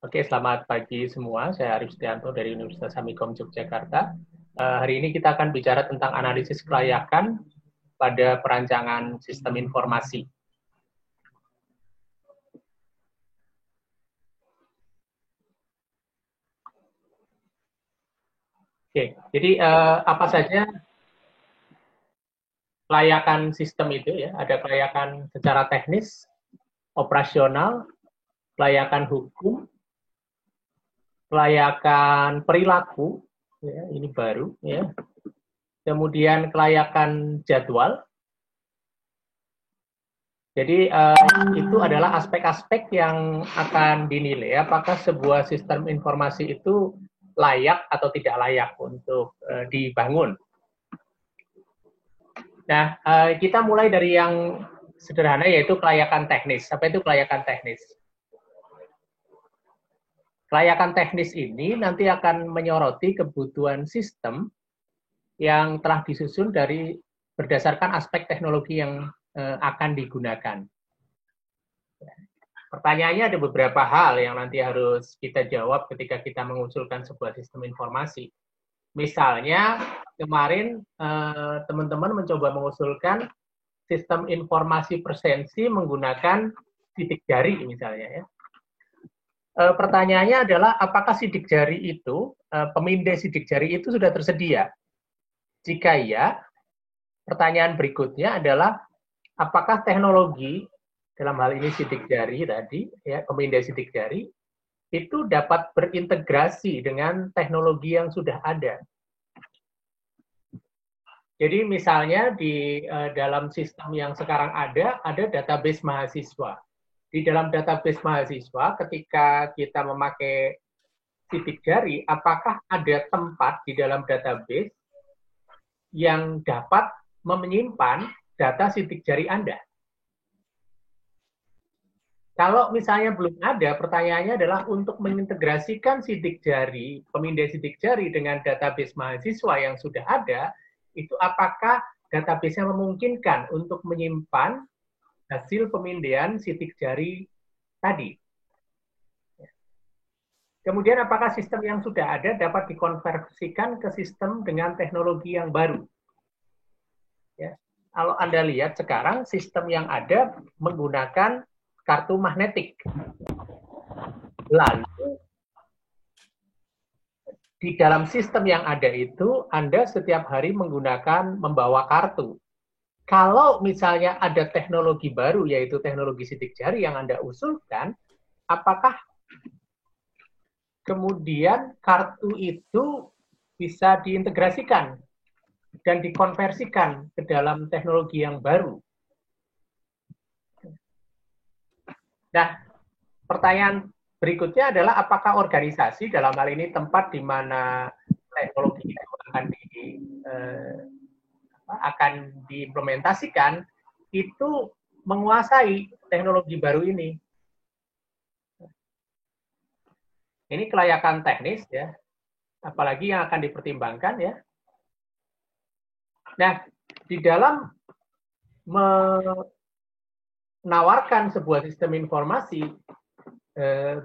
Oke, selamat pagi semua. Saya Arif Setianto dari Universitas Amikom Yogyakarta. Hari ini kita akan bicara tentang analisis kelayakan pada perancangan sistem informasi. Oke, jadi apa saja kelayakan sistem itu ya? Ada kelayakan secara teknis, operasional, kelayakan hukum, kelayakan perilaku, ya, ini baru, ya. Kemudian kelayakan jadwal. Jadi itu adalah aspek-aspek yang akan dinilai apakah sebuah sistem informasi itu layak atau tidak layak untuk dibangun. Nah, kita mulai dari yang sederhana yaitu kelayakan teknis. Apa itu kelayakan teknis? Kelayakan teknis ini nanti akan menyoroti kebutuhan sistem yang telah disusun dari berdasarkan aspek teknologi yang akan digunakan. Pertanyaannya ada beberapa hal yang nanti harus kita jawab ketika kita mengusulkan sebuah sistem informasi. Misalnya, kemarin teman-teman mencoba mengusulkan sistem informasi presensi menggunakan sidik jari misalnya ya. Pertanyaannya adalah apakah sidik jari itu, pemindai sidik jari itu sudah tersedia? Jika iya, pertanyaan berikutnya adalah apakah teknologi dalam hal ini sidik jari tadi, ya, pemindai sidik jari, itu dapat berintegrasi dengan teknologi yang sudah ada. Jadi misalnya di dalam sistem yang sekarang ada database mahasiswa. Di dalam database mahasiswa, ketika kita memakai sidik jari, apakah ada tempat di dalam database yang dapat menyimpan data sidik jari Anda? Kalau misalnya belum ada, pertanyaannya adalah untuk mengintegrasikan sidik jari, pemindai sidik jari dengan database mahasiswa yang sudah ada, itu apakah database-nya memungkinkan untuk menyimpan hasil pemindaian sidik jari tadi? Kemudian apakah sistem yang sudah ada dapat dikonversikan ke sistem dengan teknologi yang baru? Ya. Kalau Anda lihat sekarang, sistem yang ada menggunakan kartu magnetik. Lalu, di dalam sistem yang ada itu, Anda setiap hari membawa kartu. Kalau misalnya ada teknologi baru, yaitu teknologi sidik jari yang Anda usulkan, apakah kemudian kartu itu bisa diintegrasikan dan dikonversikan ke dalam teknologi yang baru? Nah, pertanyaan berikutnya adalah apakah organisasi dalam hal ini tempat di mana teknologi itu akan diimplementasikan itu menguasai teknologi baru ini. Ini kelayakan teknis ya, apalagi yang akan dipertimbangkan ya. Nah, di dalam menawarkan sebuah sistem informasi,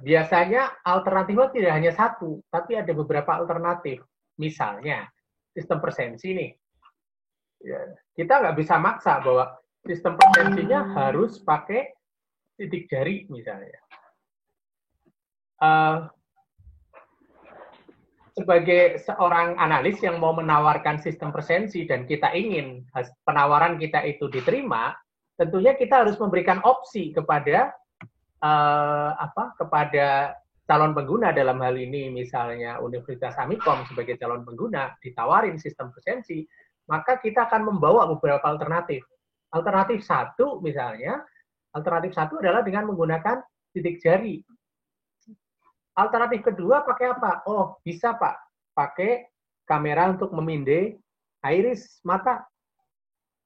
biasanya alternatifnya tidak hanya satu, tapi ada beberapa alternatif. Misalnya, sistem presensi nih. Ya, kita nggak bisa maksa bahwa sistem presensinya harus pakai sidik jari misalnya. Sebagai seorang analis yang mau menawarkan sistem presensi dan kita ingin penawaran kita itu diterima, tentunya kita harus memberikan opsi kepada kepada calon pengguna dalam hal ini misalnya Universitas Amikom sebagai calon pengguna ditawarin sistem presensi, maka kita akan membawa beberapa alternatif. Alternatif satu misalnya, alternatif satu adalah dengan menggunakan sidik jari. Alternatif kedua pakai apa? Oh, bisa Pak, pakai kamera untuk memindai iris mata.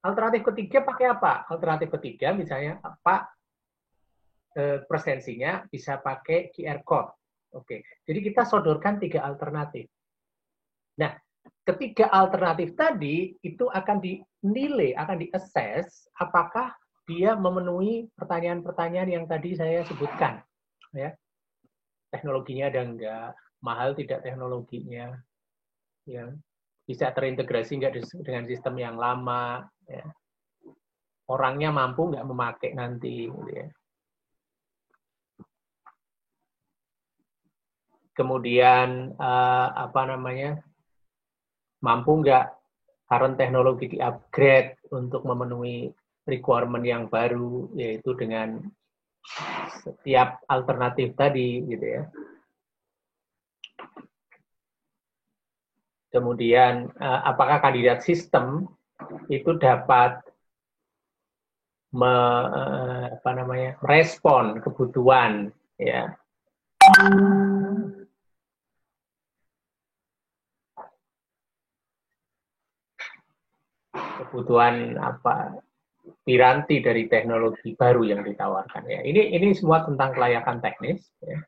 Alternatif ketiga pakai apa? Alternatif ketiga misalnya Pak, presensinya bisa pakai QR code. Oke, jadi kita sodorkan 3 alternatif. Nah, ketiga alternatif tadi itu akan dinilai, akan di-assess apakah dia memenuhi pertanyaan-pertanyaan yang tadi saya sebutkan. Ya. teknologinya ada enggak, mahal tidak teknologinya, ya, bisa terintegrasi enggak dengan sistem yang lama, ya. Orangnya mampu nggak memakai nanti, gitu ya. Kemudian apa namanya, mampu nggak current teknologi di-upgrade untuk memenuhi requirement yang baru, yaitu dengan setiap alternatif tadi, gitu ya. Kemudian apakah kandidat sistem itu dapat apa namanya, merespon kebutuhan, ya, kebutuhan apa, piranti dari teknologi baru yang ditawarkan, ya. Ini semua tentang kelayakan teknis, ya.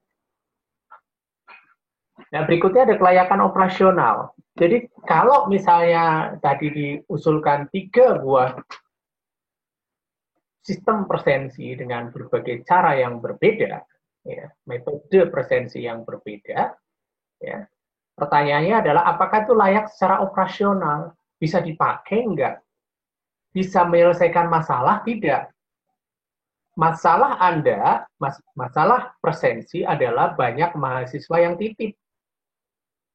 Nah, berikutnya ada kelayakan operasional. Jadi kalau misalnya tadi diusulkan 3 buah sistem presensi dengan berbagai cara yang berbeda, ya, metode presensi yang berbeda, ya, pertanyaannya adalah apakah itu layak secara operasional? Bisa dipakai enggak? Bisa menyelesaikan masalah tidak? Masalah Anda, masalah presensi adalah banyak mahasiswa yang titip.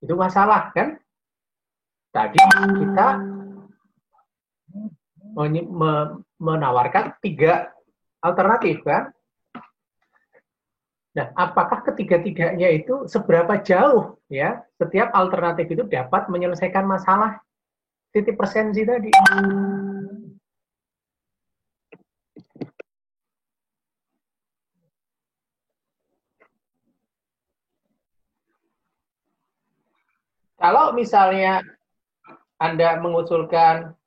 Itu masalah, kan? Tadi kita menawarkan 3 alternatif, kan? Nah, apakah ketiga-tiganya itu seberapa jauh, ya, setiap alternatif itu dapat menyelesaikan masalah titik presensi tadi? Kalau misalnya Anda mengusulkan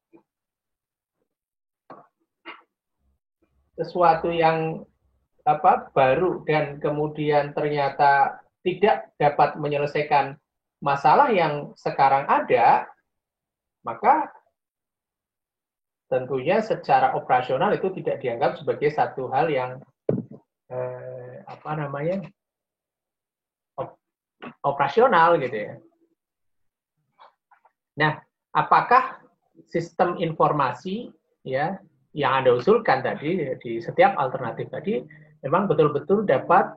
sesuatu yang baru dan kemudian ternyata tidak dapat menyelesaikan masalah yang sekarang ada, maka tentunya secara operasional itu tidak dianggap sebagai satu hal yang apa namanya, operasional, gitu ya. Nah, apakah sistem informasi, ya, yang Anda usulkan tadi di setiap alternatif tadi memang betul-betul dapat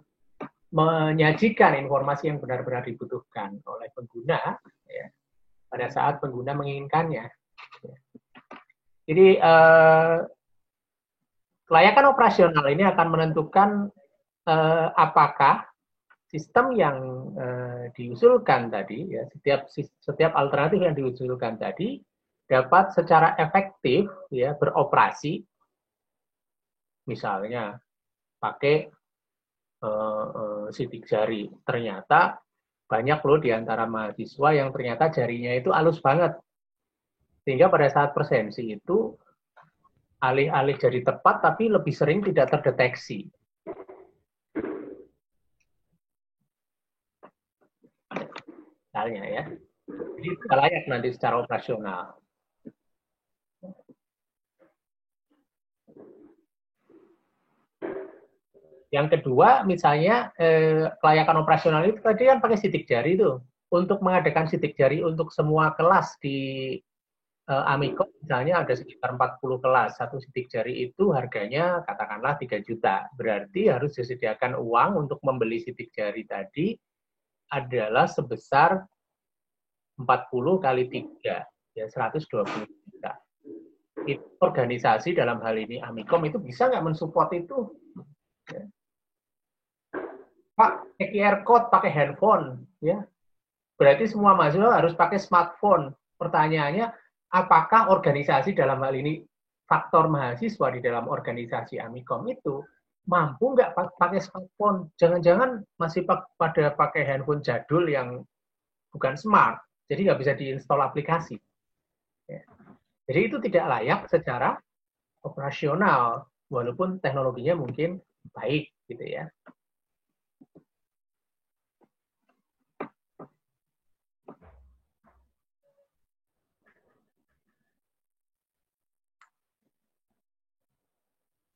menyajikan informasi yang benar-benar dibutuhkan oleh pengguna, ya, pada saat pengguna menginginkannya. Jadi kelayakan operasional ini akan menentukan apakah sistem yang diusulkan tadi, ya, setiap alternatif yang diusulkan tadi dapat secara efektif, ya, beroperasi, misalnya pakai sidik jari. Ternyata banyak loh di antara mahasiswa yang ternyata jarinya itu halus banget, sehingga pada saat presensi itu alih-alih jadi tepat tapi lebih sering tidak terdeteksi. Misalnya, ya. Jadi tidak layak nanti secara operasional. Yang kedua, misalnya kelayakan operasional itu tadi kan pakai sidik jari itu. Untuk mengadakan sidik jari untuk semua kelas di Amikom, misalnya ada sekitar 40 kelas. Satu sidik jari itu harganya katakanlah 3 juta. Berarti harus disediakan uang untuk membeli sidik jari tadi adalah sebesar 40 kali 3, ya 120 juta. Itu organisasi dalam hal ini Amikom itu bisa nggak mensupport itu? Ya. Pak, QR code pakai handphone, ya. Berarti semua mahasiswa harus pakai smartphone. Pertanyaannya, apakah organisasi dalam hal ini faktor mahasiswa di dalam organisasi Amikom itu mampu nggak pakai smartphone? Jangan-jangan masih pada pakai handphone jadul yang bukan smart, jadi nggak bisa diinstal aplikasi. Ya. Jadi itu tidak layak secara operasional, walaupun teknologinya mungkin baik, gitu ya.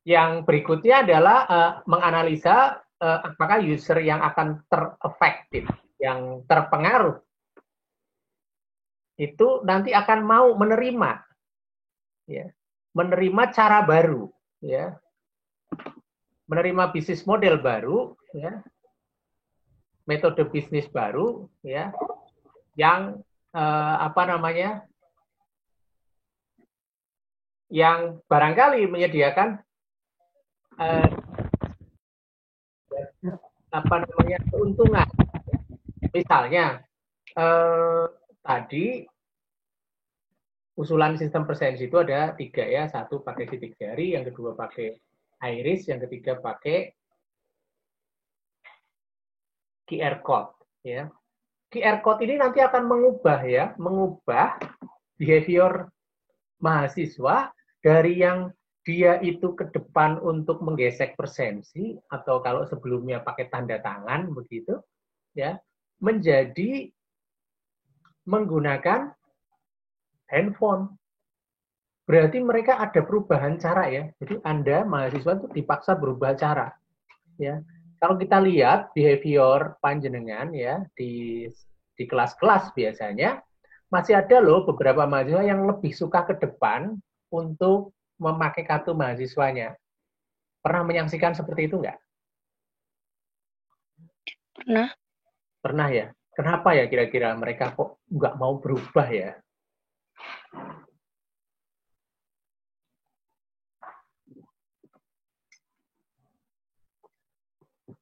Yang berikutnya adalah menganalisa apakah user yang akan ter-affected, yang terpengaruh, itu nanti akan mau menerima, ya, menerima cara baru, ya, menerima bisnis model baru, ya, metode bisnis baru, ya, yang apa namanya, yang barangkali menyediakan apa namanya keuntungan. Misalnya tadi usulan sistem presensi itu ada 3 ya, satu pakai sidik jari, yang kedua pakai iris, yang ketiga pakai QR code, ya. QR code ini nanti akan mengubah behavior mahasiswa dari yang dia itu ke depan untuk menggesek presensi, atau kalau sebelumnya pakai tanda tangan begitu, ya, menjadi menggunakan handphone. Berarti mereka ada perubahan cara, ya. Jadi Anda mahasiswa itu dipaksa berubah cara, ya. Kalau kita lihat behavior panjenengan, ya, di kelas-kelas biasanya masih ada loh beberapa mahasiswa yang lebih suka ke depan untuk memakai kartu mahasiswanya. Pernah menyaksikan seperti itu nggak? Pernah. Pernah ya. Kenapa ya kira-kira mereka kok nggak mau berubah ya?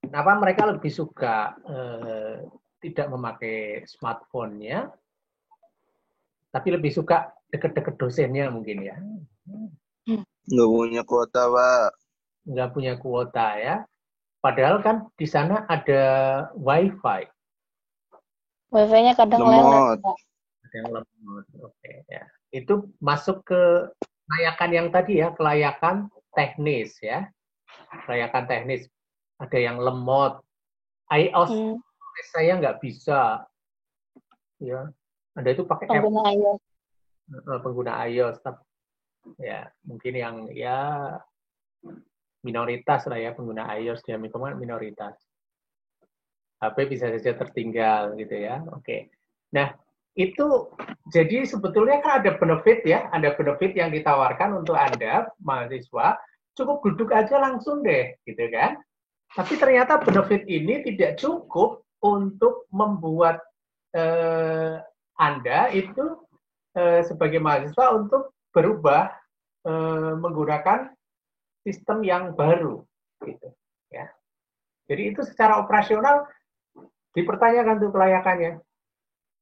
Kenapa mereka lebih suka tidak memakai smartphone-nya, tapi lebih suka deket-deket dosennya mungkin ya? Nggak punya kuota, Pak. Nggak punya kuota ya. Padahal kan di sana ada wifi. Wifi-nya kadang Lemot. lelet. Ada yang lemot. Oke, ya. Itu masuk ke kelayakan yang tadi ya, kelayakan teknis ya. Kelayakan teknis. Ada yang lemot. iOS saya nggak bisa. Ya. Anda itu pakai pengguna iOS. Pengguna iOS. Ya, mungkin yang ya minoritas lah ya, pengguna iOS di Amikom kan minoritas. HP bisa saja tertinggal gitu ya. Oke. Nah, itu jadi sebetulnya kan ada benefit ya, ada benefit yang ditawarkan untuk Anda mahasiswa, cukup duduk aja langsung deh gitu kan. Tapi ternyata benefit ini tidak cukup untuk membuat Anda itu sebagai mahasiswa untuk berubah menggunakan sistem yang baru gitu ya. Jadi itu secara operasional dipertanyakan tuh kelayakannya.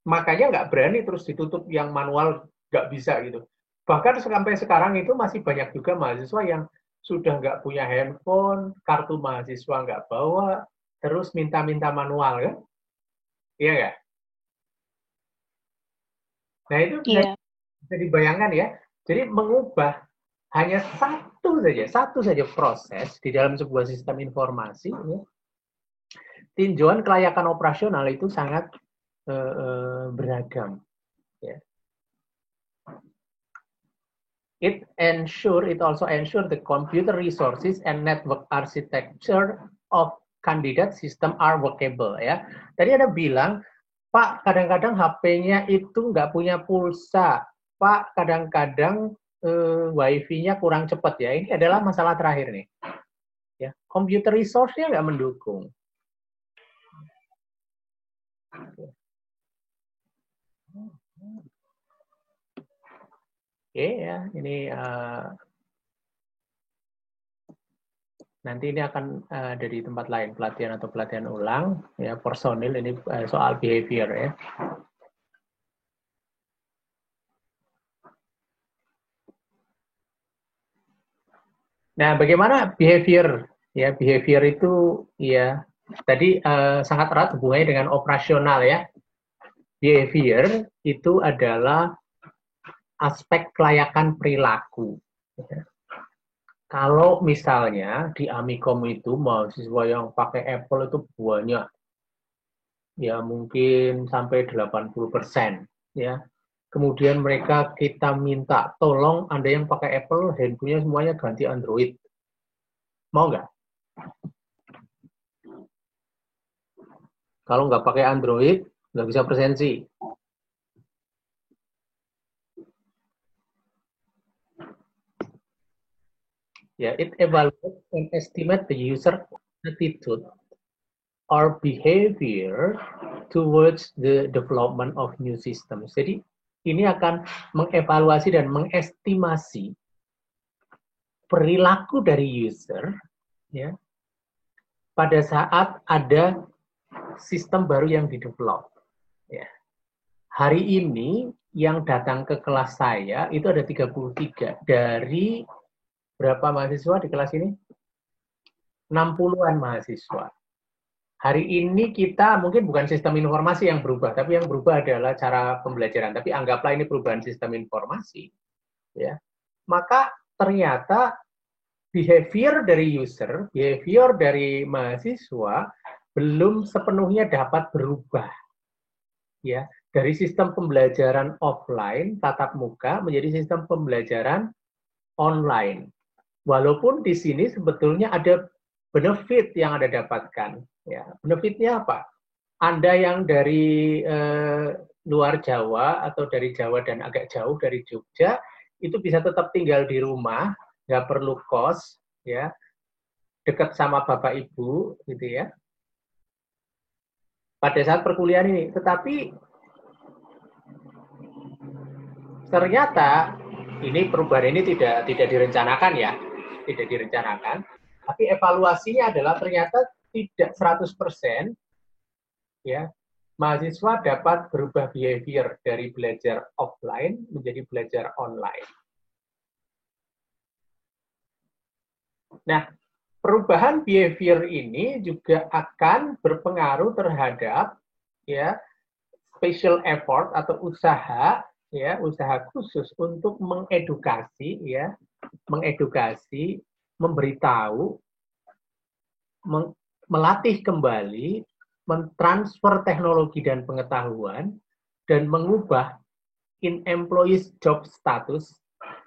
Makanya nggak berani terus ditutup yang manual, nggak bisa gitu. Bahkan sampai sekarang itu masih banyak juga mahasiswa yang sudah nggak punya handphone, kartu mahasiswa nggak bawa, terus minta-minta manual kan? Iya nggak? Nah itu bisa dibayangkan ya. Jadi mengubah hanya satu saja proses di dalam sebuah sistem informasi, ya, tinjauan kelayakan operasional itu sangat beragam. Ya. It also ensure the computer resources and network architecture of candidate system are workable. Ya. Tadi ada bilang, Pak, kadang-kadang HP-nya itu nggak punya pulsa. Pak, kadang-kadang Wi-Fi-nya kurang cepat ya. Ini adalah masalah terakhir nih. Ya, computer resource-nya nggak mendukung. Oke ya, ini nanti ini akan ada di tempat lain, pelatihan atau pelatihan ulang ya, personil ini soal behavior ya. Nah, bagaimana behavior? Ya, behavior itu ya tadi sangat erat hubungannya dengan operasional ya. Behavior itu adalah aspek kelayakan perilaku. Ya. Kalau misalnya di Amikom itu mahasiswa yang pakai Apple itu banyak, ya mungkin sampai 80%, ya. Kemudian kita minta, tolong Anda yang pakai Apple, handphonenya semuanya ganti Android. Mau nggak? Kalau nggak pakai Android, nggak bisa presensi. Ya, it evaluates and estimate the user attitude or behavior towards the development of new systems. Jadi ini akan mengevaluasi dan mengestimasi perilaku dari user, ya, pada saat ada sistem baru yang didevelop. Ya. Hari ini yang datang ke kelas saya itu ada 33 dari berapa mahasiswa di kelas ini? 60-an mahasiswa. Hari ini kita mungkin bukan sistem informasi yang berubah, tapi yang berubah adalah cara pembelajaran. Tapi anggaplah ini perubahan sistem informasi. Ya. Maka ternyata behavior dari user, behavior dari mahasiswa belum sepenuhnya dapat berubah. Ya, dari sistem pembelajaran offline, tatap muka, menjadi sistem pembelajaran online. Walaupun di sini sebetulnya ada benefit yang Anda dapatkan. Ya, benefitnya apa? Anda yang dari luar Jawa atau dari Jawa dan agak jauh dari Jogja, itu bisa tetap tinggal di rumah, nggak perlu kos, ya, dekat sama bapak ibu, gitu ya. Pada saat perkuliahan ini, tetapi ternyata ini perubahan ini tidak direncanakan ya, tidak direncanakan. Tapi evaluasinya adalah ternyata tidak 100% ya, mahasiswa dapat berubah behavior dari belajar offline menjadi belajar online. Nah, perubahan behavior ini juga akan berpengaruh terhadap ya special effort atau usaha ya, usaha khusus untuk mengedukasi ya, mengedukasi, memberitahu, melatih kembali, mentransfer teknologi dan pengetahuan, dan mengubah in employees job status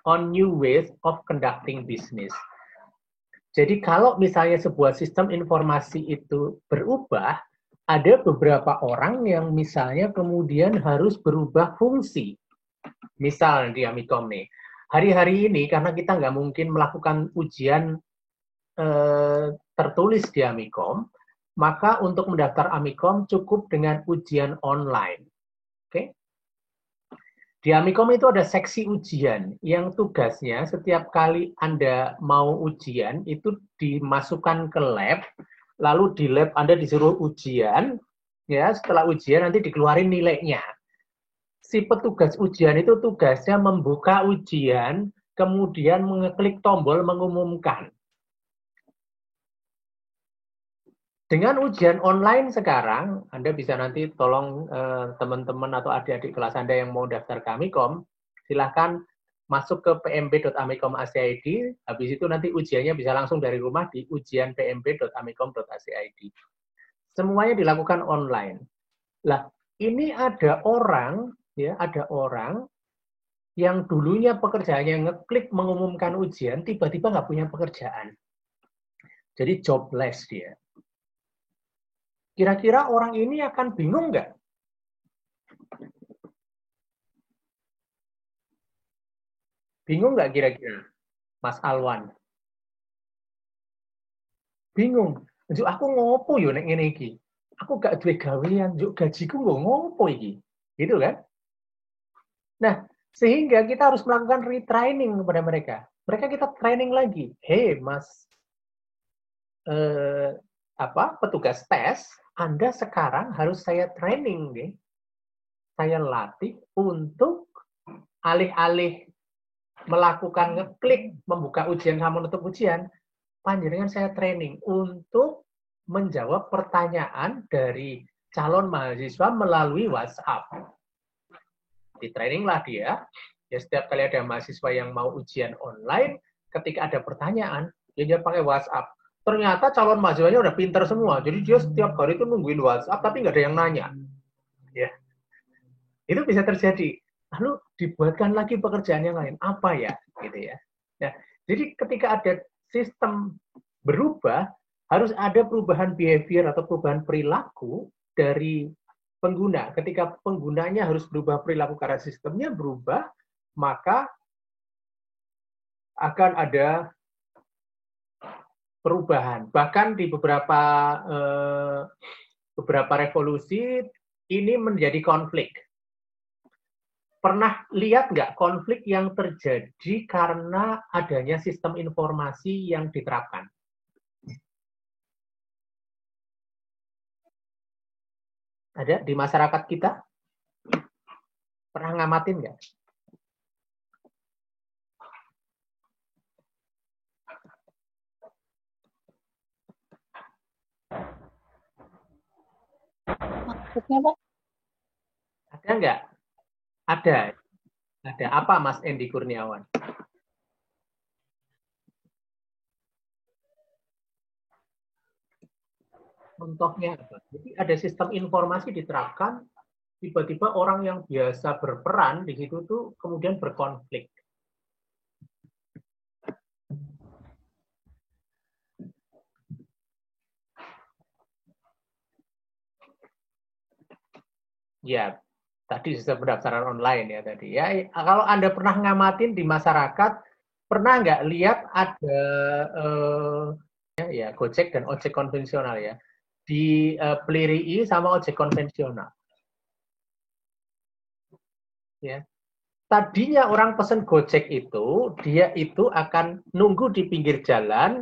on new ways of conducting business. Jadi kalau misalnya sebuah sistem informasi itu berubah, ada beberapa orang yang misalnya kemudian harus berubah fungsi. Misal di Amikom nih, hari-hari ini karena kita nggak mungkin melakukan ujian tertulis di Amikom, maka untuk mendaftar Amikom cukup dengan ujian online. Oke? Di Amikom itu ada seksi ujian yang tugasnya setiap kali Anda mau ujian itu dimasukkan ke lab, lalu di lab Anda disuruh ujian, ya setelah ujian nanti dikeluarin nilainya. Si petugas ujian itu tugasnya membuka ujian, kemudian mengeklik tombol mengumumkan. Dengan ujian online sekarang, Anda bisa nanti tolong teman-teman atau adik-adik kelas Anda yang mau daftar ke Amikom, silahkan masuk ke pmb.amikom.ac.id, habis itu nanti ujiannya bisa langsung dari rumah di ujian pmb.amikom.ac.id. Semuanya dilakukan online. Lah, ini ada orang, ya, ada orang yang dulunya pekerjaannya ngeklik mengumumkan ujian, tiba-tiba nggak punya pekerjaan. Jadi jobless dia. Kira-kira orang ini akan bingung nggak? Bingung nggak kira-kira, Mas Alwan? Bingung. Juk aku ngopo yo nek ngene iki? Aku gak duwe gawean, juk gajiku nggo ngopo iki? Gitu kan? Nah, sehingga kita harus melakukan retraining kepada mereka. Mereka kita training lagi. Hei, Mas petugas tes, Anda sekarang harus saya training nih. Saya latih untuk alih-alih melakukan ngeklik membuka ujian sama menutup ujian, panjenengan saya training untuk menjawab pertanyaan dari calon mahasiswa melalui WhatsApp. Di training lah dia. Ya setiap kali ada mahasiswa yang mau ujian online, ketika ada pertanyaan, dia pakai WhatsApp. Ternyata calon mahasiswanya udah pinter semua. Jadi dia setiap hari itu nungguin WhatsApp, tapi nggak ada yang nanya. Ya, itu bisa terjadi. Lalu dibuatkan lagi pekerjaan yang lain. Apa ya? Gitu ya. Nah, jadi ketika ada sistem berubah, harus ada perubahan behavior atau perubahan perilaku dari pengguna. Ketika penggunanya harus berubah perilaku karena sistemnya berubah, maka akan ada perubahan. Bahkan di beberapa revolusi ini menjadi konflik. Pernah lihat nggak konflik yang terjadi karena adanya sistem informasi yang diterapkan? Ada di masyarakat kita? Pernah ngamatin nggak? Maksudnya, Pak? Ada nggak? Ada. Ada apa, Mas Endi Kurniawan? Contohnya apa? Jadi ada sistem informasi diterapkan, tiba-tiba orang yang biasa berperan di situ tuh kemudian berkonflik. Ya, tadi sistem pendaftaran online ya tadi. Ya, kalau Anda pernah ngamatin di masyarakat, pernah nggak lihat ada ya Gojek dan ojek konvensional ya dipelirii sama ojek konvensional. Ya. Tadinya orang pesen Gojek itu, dia itu akan nunggu di pinggir jalan,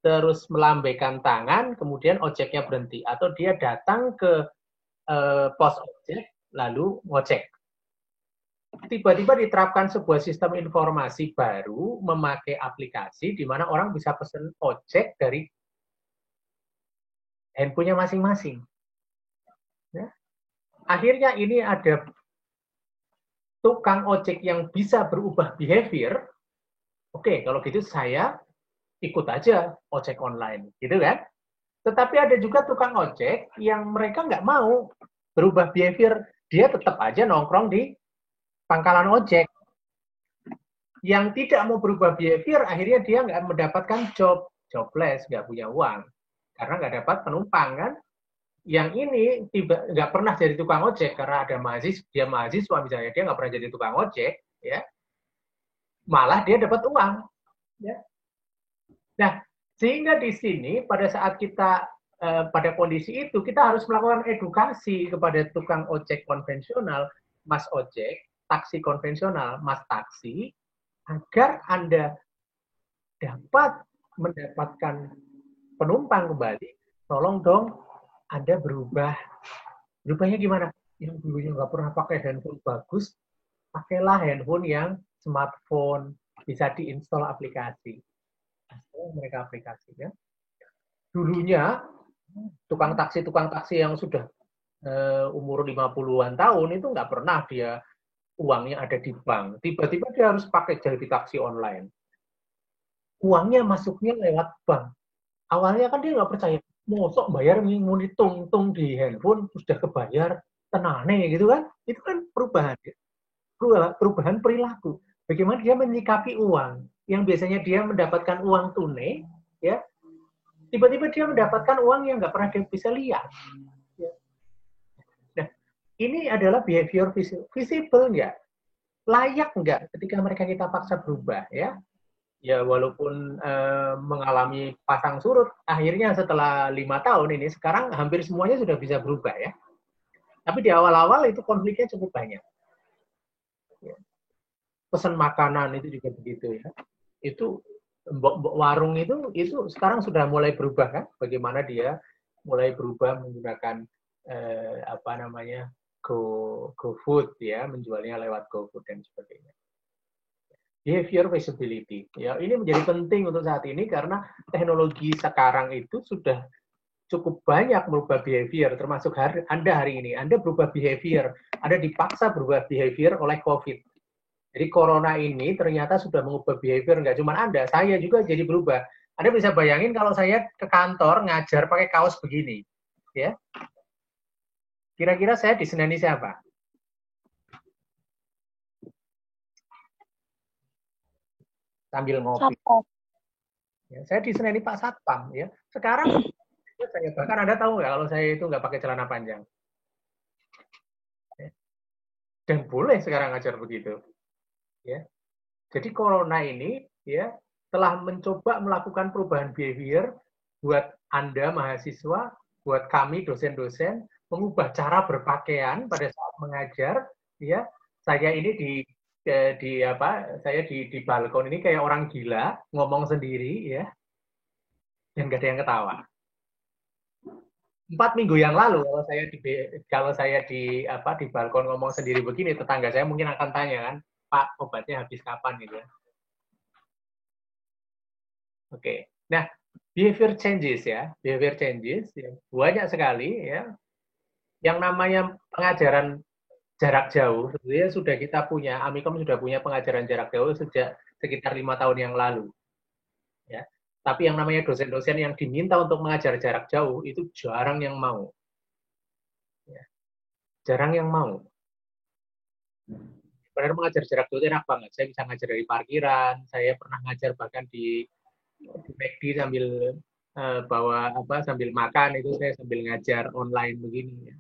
terus melambaikan tangan, kemudian ojeknya berhenti. Atau dia datang ke pos ojek, lalu ngojek. Tiba-tiba diterapkan sebuah sistem informasi baru, memakai aplikasi, di mana orang bisa pesen ojek dari handphonenya masing-masing. Ya. Akhirnya ini ada tukang ojek yang bisa berubah behavior. Oke, kalau gitu saya ikut aja ojek online, gitu kan? Tetapi ada juga tukang ojek yang mereka nggak mau berubah behavior, dia tetap aja nongkrong di pangkalan ojek. Yang tidak mau berubah behavior, akhirnya dia nggak mendapatkan jobless, nggak punya uang, karena nggak dapat penumpang kan? Yang ini nggak pernah jadi tukang ojek karena ada dia mahasiswa misalnya, dia nggak pernah jadi tukang ojek, ya, malah dia dapat uang, ya. Nah, sehingga di sini pada saat kita pada kondisi itu kita harus melakukan edukasi kepada tukang ojek konvensional, mas ojek, taksi konvensional, mas taksi, agar Anda dapat mendapatkan penumpang kembali. Tolong dong Anda berubah. Berubahnya gimana? Yang dulunya nggak pernah pakai handphone bagus, pakailah handphone yang smartphone, bisa diinstal aplikasi. Mereka aplikasinya. Dulunya tukang taksi yang sudah umur 50-an tahun itu nggak pernah dia uangnya ada di bank. Tiba-tiba dia harus pakai jadi taksi online. Uangnya masuknya lewat bank. Awalnya kan dia nggak percaya. Mosok bayar ngitung di handphone sudah kebayar tenane gitu kan? Itu kan perubahan. Perubahan perilaku. Bagaimana dia menyikapi uang. Yang biasanya dia mendapatkan uang tunai, ya, tiba-tiba dia mendapatkan uang yang nggak pernah dia bisa lihat. Ya. Nah, ini adalah behavior visible nggak? Layak nggak ketika mereka kita paksa berubah, ya? Ya, walaupun mengalami pasang surut, akhirnya setelah 5 tahun ini, sekarang hampir semuanya sudah bisa berubah, ya. Tapi di awal-awal itu konfliknya cukup banyak. Ya. Pesan makanan itu juga begitu, ya. Itu warung itu sekarang sudah mulai berubah kan, bagaimana dia mulai berubah menggunakan GoFood ya, menjualnya lewat GoFood dan sebagainya. Behavior visibility ya, ini menjadi penting untuk saat ini karena teknologi sekarang itu sudah cukup banyak merubah behavior, termasuk Anda hari ini. Anda berubah behavior, Anda dipaksa berubah behavior oleh COVID. Jadi corona ini ternyata sudah mengubah behavior, nggak cuma Anda, saya juga jadi berubah. Anda bisa bayangin kalau saya ke kantor ngajar pakai kaos begini, ya. Kira-kira saya diseneni siapa? Sambil ngopi. Ya, saya diseneni Pak Satpam, ya. Sekarang Saya bahkan Anda tahu nggak kalau saya itu nggak pakai celana panjang. Dan boleh sekarang ngajar begitu. Ya. Jadi corona ini ya telah mencoba melakukan perubahan behavior buat Anda mahasiswa, buat kami dosen-dosen mengubah cara berpakaian pada saat mengajar. Ya, saya ini di balkon ini kayak orang gila ngomong sendiri ya, dan gak ada yang ketawa. 4 minggu yang lalu kalau saya di balkon ngomong sendiri begini, tetangga saya mungkin akan tanya kan, Pak, obatnya habis kapan gitu ya. Oke. Nah, behavior changes ya, banyak sekali ya. Yang namanya pengajaran jarak jauh, sebetulnya sudah kita punya, Amikom sudah punya pengajaran jarak jauh sejak sekitar 5 tahun yang lalu. Ya. Tapi yang namanya dosen-dosen yang diminta untuk mengajar jarak jauh itu jarang yang mau. Ya. Jarang yang mau. Padahal mengajar jarak jauh enak banget. Saya bisa ngajar dari parkiran, saya pernah ngajar bahkan di McD sambil sambil makan itu saya sambil ngajar online begini. Ya.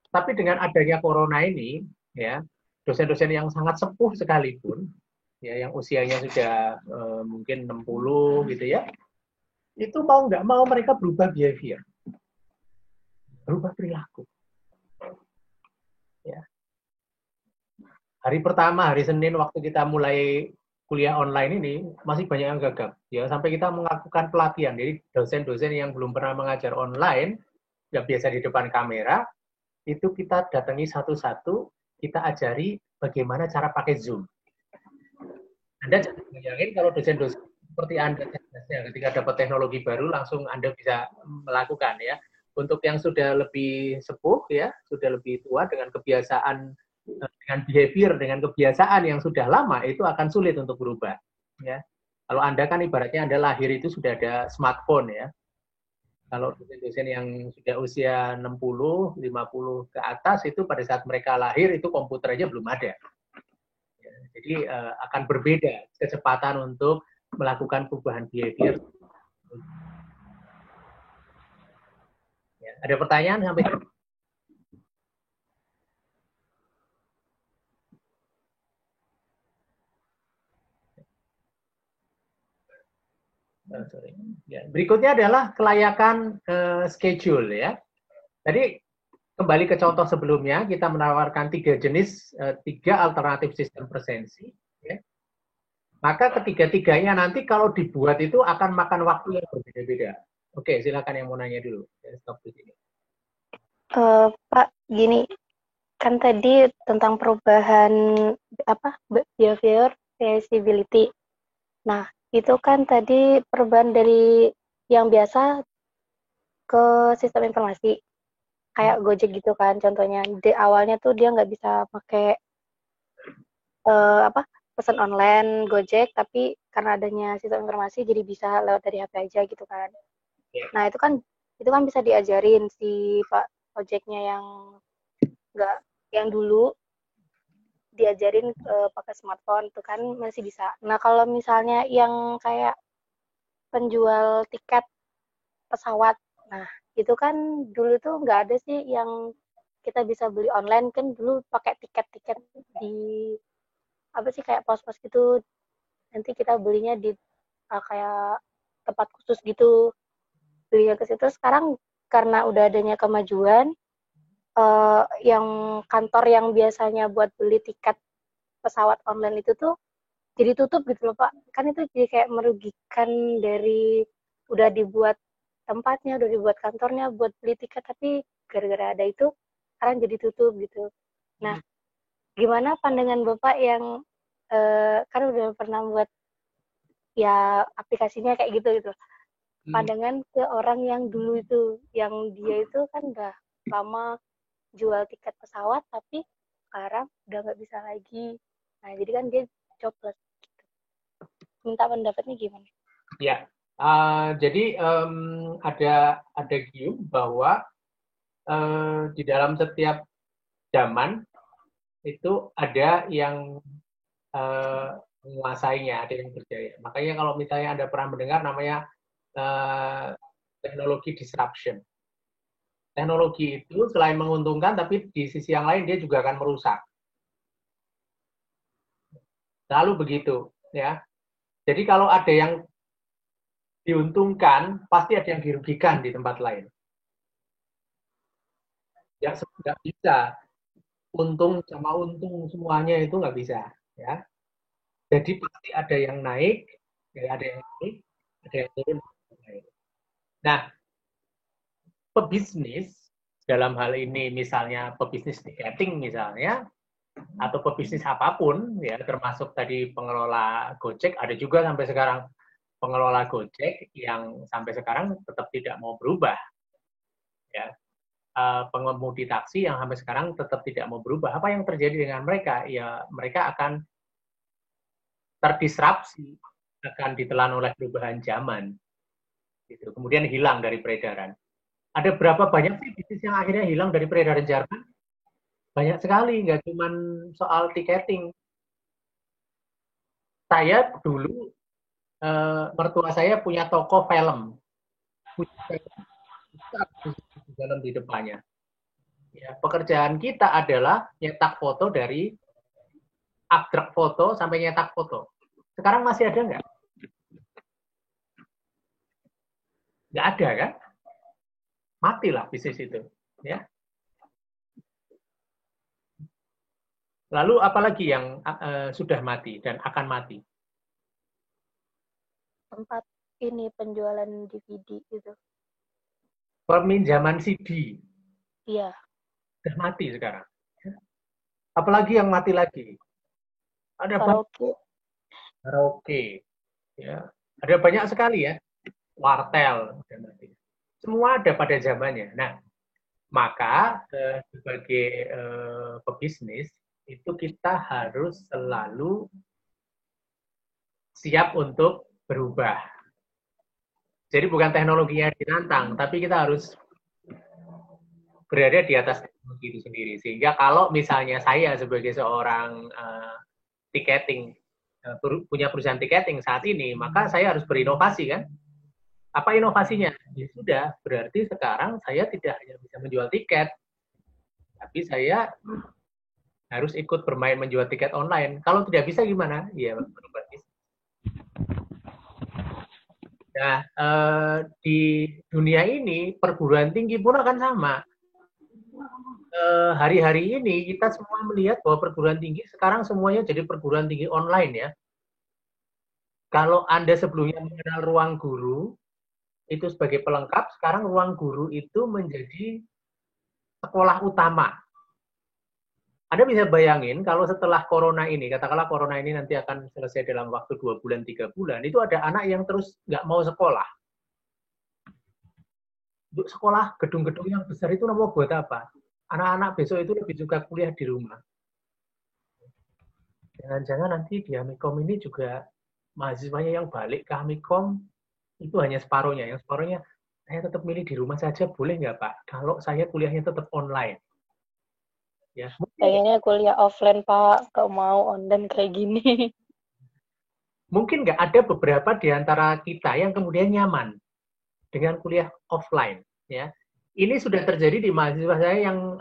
Tapi dengan adanya corona ini, ya dosen-dosen yang sangat sepuh sekalipun, ya yang usianya sudah mungkin 60 gitu ya, itu mau nggak mau mereka berubah behavior, berubah perilaku. Ya. Hari pertama, hari Senin waktu kita mulai kuliah online ini masih banyak yang gagal. Ya sampai kita melakukan pelatihan. Jadi dosen-dosen yang belum pernah mengajar online, yang biasa di depan kamera, itu kita datangi satu-satu, kita ajari bagaimana cara pakai Zoom. Anda jangan bayangin kalau dosen-dosen seperti Anda ketika dapat teknologi baru langsung Anda bisa melakukan ya. Untuk yang sudah lebih sepuh ya, sudah lebih tua dengan kebiasaan, dengan behavior, dengan kebiasaan yang sudah lama itu akan sulit untuk berubah ya. Kalau Anda kan ibaratnya Anda lahir itu sudah ada smartphone ya. Kalau dosen-dosen yang sudah usia 60, 50 ke atas itu pada saat mereka lahir itu komputer aja belum ada. Ya, jadi akan berbeda kecepatan untuk melakukan perubahan behavior. Ya, ada pertanyaan sampai Ya, berikutnya adalah kelayakan schedule ya. Tadi kembali ke contoh sebelumnya, kita menawarkan 3 alternatif sistem presensi. Ya. Maka ketiga-tiganya nanti kalau dibuat itu akan makan waktu yang berbeda-beda. Oke, silakan yang mau nanya dulu. Stop di sini. Pak, gini, kan tadi tentang perubahan behavior feasibility. Nah, itu kan tadi perubahan dari yang biasa ke sistem informasi. Kayak Gojek gitu kan, contohnya. Di awalnya tuh dia nggak bisa pakai pesan online Gojek, tapi karena adanya sistem informasi jadi bisa lewat dari HP aja gitu kan. Nah, itu kan bisa diajarin si Pak Gojeknya yang dulu diajarin pakai smartphone itu kan masih bisa. Nah, kalau misalnya yang kayak penjual tiket pesawat, nah itu kan dulu tuh nggak ada sih yang kita bisa beli online, kan dulu pakai tiket-tiket di kayak pos-pos gitu, nanti kita belinya di kayak tempat khusus gitu, belinya ke situ. Sekarang karena udah adanya kemajuan, yang kantor yang biasanya buat beli tiket pesawat online itu tuh jadi tutup gitu loh Pak. Kan itu jadi kayak merugikan, dari udah dibuat tempatnya, udah dibuat kantornya buat beli tiket, tapi gara-gara ada itu sekarang jadi tutup gitu. Nah, gimana pandangan Bapak yang kan udah pernah buat ya aplikasinya kayak gitu. Pandangan ke orang yang dulu itu, yang dia itu kan udah lama jual tiket pesawat tapi sekarang udah nggak bisa lagi. Nah, jadi kan dia jobless. Minta pendapatnya gimana? Ya, jadi ada gium bahwa di dalam setiap zaman itu ada yang menguasainya, ada yang berjaya. Makanya kalau misalnya Anda pernah mendengar namanya teknologi disruption. Teknologi itu selain menguntungkan, tapi di sisi yang lain dia juga akan merusak. Lalu begitu, ya. Jadi kalau ada yang diuntungkan, pasti ada yang dirugikan di tempat lain. Ya, nggak bisa. Untung sama untung semuanya itu nggak bisa, ya. Jadi pasti ada yang naik, ya, ada yang naik, ada yang turun. Nah, pebisnis dalam hal ini misalnya pebisnis tiketing misalnya, atau pebisnis apapun, ya termasuk tadi pengelola Gojek, ada juga sampai sekarang pengelola Gojek yang sampai sekarang tetap tidak mau berubah, ya. Pengemudi taksi yang sampai sekarang tetap tidak mau berubah. Apa yang terjadi dengan mereka? Ya mereka akan terdisrupsi, akan ditelan oleh perubahan zaman, gitu. Kemudian hilang dari peredaran. Ada berapa banyak sih bisnis yang akhirnya hilang dari peredaran Jerman? Banyak sekali, nggak cuma soal tiketing. Saya dulu, mertua saya punya toko film. Film di depannya. Ya, pekerjaan kita adalah nyetak foto dari abstrak foto sampai nyetak foto. Sekarang masih ada nggak? Nggak ada kan? Matilah bisnis itu. Ya. Lalu apalagi yang sudah mati dan akan mati? Tempat ini penjualan DVD gitu. Peminjaman CD. Iya. Sudah mati sekarang. Apalagi yang mati lagi? Ada karaoke. Ya. Ada banyak sekali ya. Wartel. Semua ada pada zamannya. Nah, maka sebagai pebisnis, itu kita harus selalu siap untuk berubah. Jadi bukan teknologinya ditantang, tapi kita harus berada di atas teknologi itu sendiri. Sehingga kalau misalnya saya sebagai seorang tiketing, punya perusahaan tiketing saat ini, maka saya harus berinovasi kan. Apa inovasinya? Ya sudah, berarti sekarang saya tidak hanya bisa menjual tiket, tapi saya harus ikut bermain menjual tiket online. Kalau tidak bisa gimana? Ya berubah bisnis. Nah, di dunia ini perguruan tinggi pun akan sama. Hari-hari ini kita semua melihat bahwa perguruan tinggi sekarang semuanya jadi perguruan tinggi online ya. Kalau Anda sebelumnya mengenal ruang guru itu sebagai pelengkap, sekarang ruang guru itu menjadi sekolah utama. Anda bisa bayangin kalau setelah corona ini, katakanlah corona ini nanti akan selesai dalam waktu 2 bulan, 3 bulan, itu ada anak yang terus nggak mau sekolah. Untuk sekolah, gedung-gedung yang besar itu mau buat apa? Anak-anak besok itu lebih suka kuliah di rumah. Jangan-jangan nanti di Amikom ini juga mahasiswanya yang balik ke Amikom itu hanya separuhnya. Yang separuhnya, saya tetap milih di rumah saja, boleh nggak Pak? Kalau saya kuliahnya tetap online. Ya. Kayaknya kuliah offline Pak, gak mau online kayak gini. Mungkin nggak ada beberapa di antara kita yang kemudian nyaman dengan kuliah offline. Ya, ini sudah terjadi di mahasiswa saya yang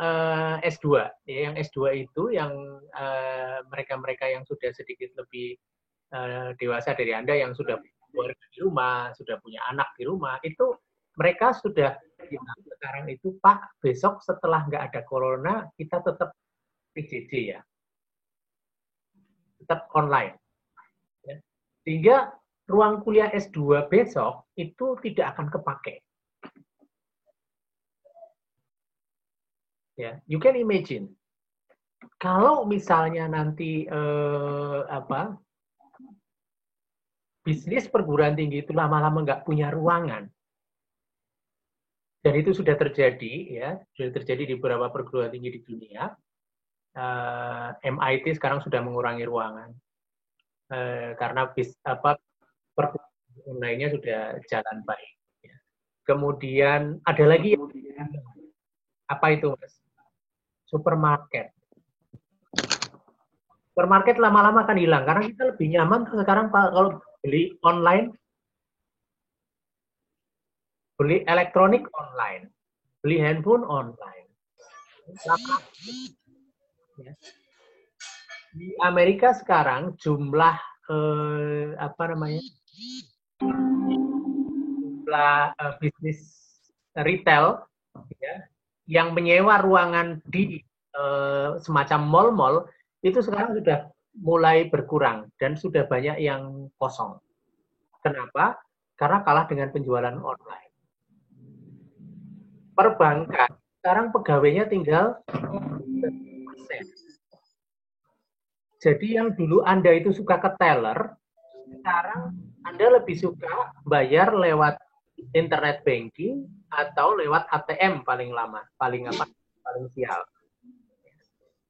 S2. Ya, yang S2 itu yang mereka-mereka yang sudah sedikit lebih dewasa dari Anda, yang sudah keluarga di rumah, sudah punya anak di rumah, itu mereka sudah sekarang itu Pak, besok setelah nggak ada corona kita tetap PJJ ya, tetap online. Ya. Sehingga ruang kuliah S2 besok itu tidak akan kepake. Ya, you can imagine. Kalau misalnya nanti bisnis perguruan tinggi itu lama-lama nggak punya ruangan, dan itu sudah terjadi, ya, sudah terjadi di beberapa perguruan tinggi di dunia. MIT sekarang sudah mengurangi ruangan karena perguruan lainnya sudah jalan baik. Ya. Kemudian ada lagi apa itu, Mas? Supermarket. Supermarket lama-lama akan hilang karena kita lebih nyaman sekarang Pak kalau beli online. beli elektronik online, beli handphone online. Ya. Di Amerika sekarang jumlah jumlah bisnis retail ya, yang menyewa ruangan di semacam mall-mall itu sekarang sudah mulai berkurang dan sudah banyak yang kosong. Kenapa? Karena kalah dengan penjualan online. Perbankan sekarang pegawainya tinggal 10%. Jadi yang dulu Anda itu suka ke teller, sekarang Anda lebih suka bayar lewat internet banking atau lewat ATM paling lama, paling sial.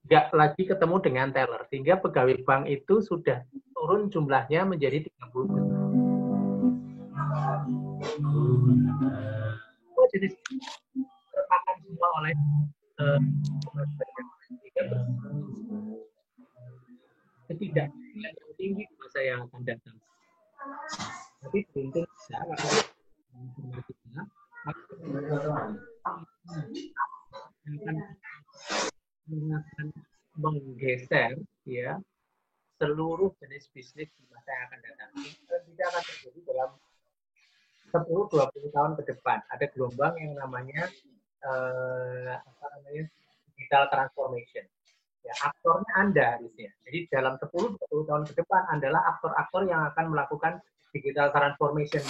Nggak lagi ketemu dengan teller, sehingga pegawai bank itu sudah turun jumlahnya menjadi 30%. Jadi terpakan semua oleh ketidakadilan yang tinggi di masa yang akan datang. Tapi beruntung bisa akan menggeser ya seluruh jenis bisnis di masa yang akan datang. Dan tidak akan terjadi dalam 10-20 tahun ke depan. Ada gelombang yang namanya digital transformation. Ya, aktornya Anda harusnya. Jadi dalam 10-20 tahun ke depan adalah aktor-aktor yang akan melakukan digital transformation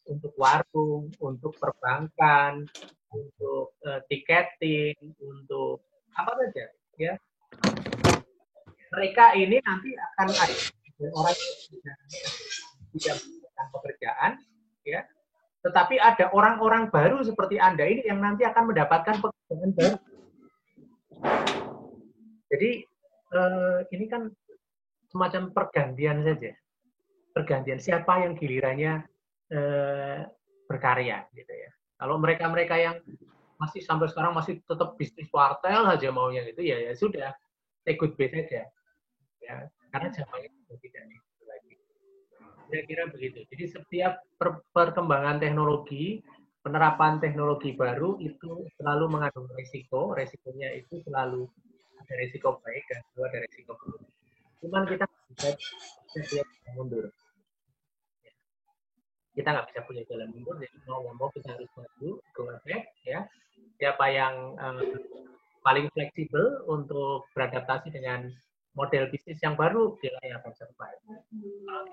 untuk warung, untuk perbankan, untuk tiketing, untuk apa saja. Ya, mereka ini nanti akan ada orang yang tidak melakukan pekerjaan, ya. Tetapi ada orang-orang baru seperti Anda ini yang nanti akan mendapatkan pekerjaan baru. Jadi ini kan semacam pergantian saja. Pergantian siapa yang gilirannya berkarya gitu ya. Kalau mereka-mereka yang masih sampai sekarang masih tetap bisnis wartel saja maunya gitu ya sudah, take good base saja. Ya, karena zamannya sudah tidak gitu lagi. Kira-kira begitu. Jadi setiap perkembangan teknologi, penerapan teknologi baru itu selalu mengandung risiko. Resikonya itu selalu ada risiko baik dan juga ada risiko buruk. Cuman kita bisa mundur. Kita nggak bisa punya jalan mundur, jadi mau nggak mau kita harus maju, go ahead, ya. Siapa yang paling fleksibel untuk beradaptasi dengan model bisnis yang baru, dia yang akan survive. Kalau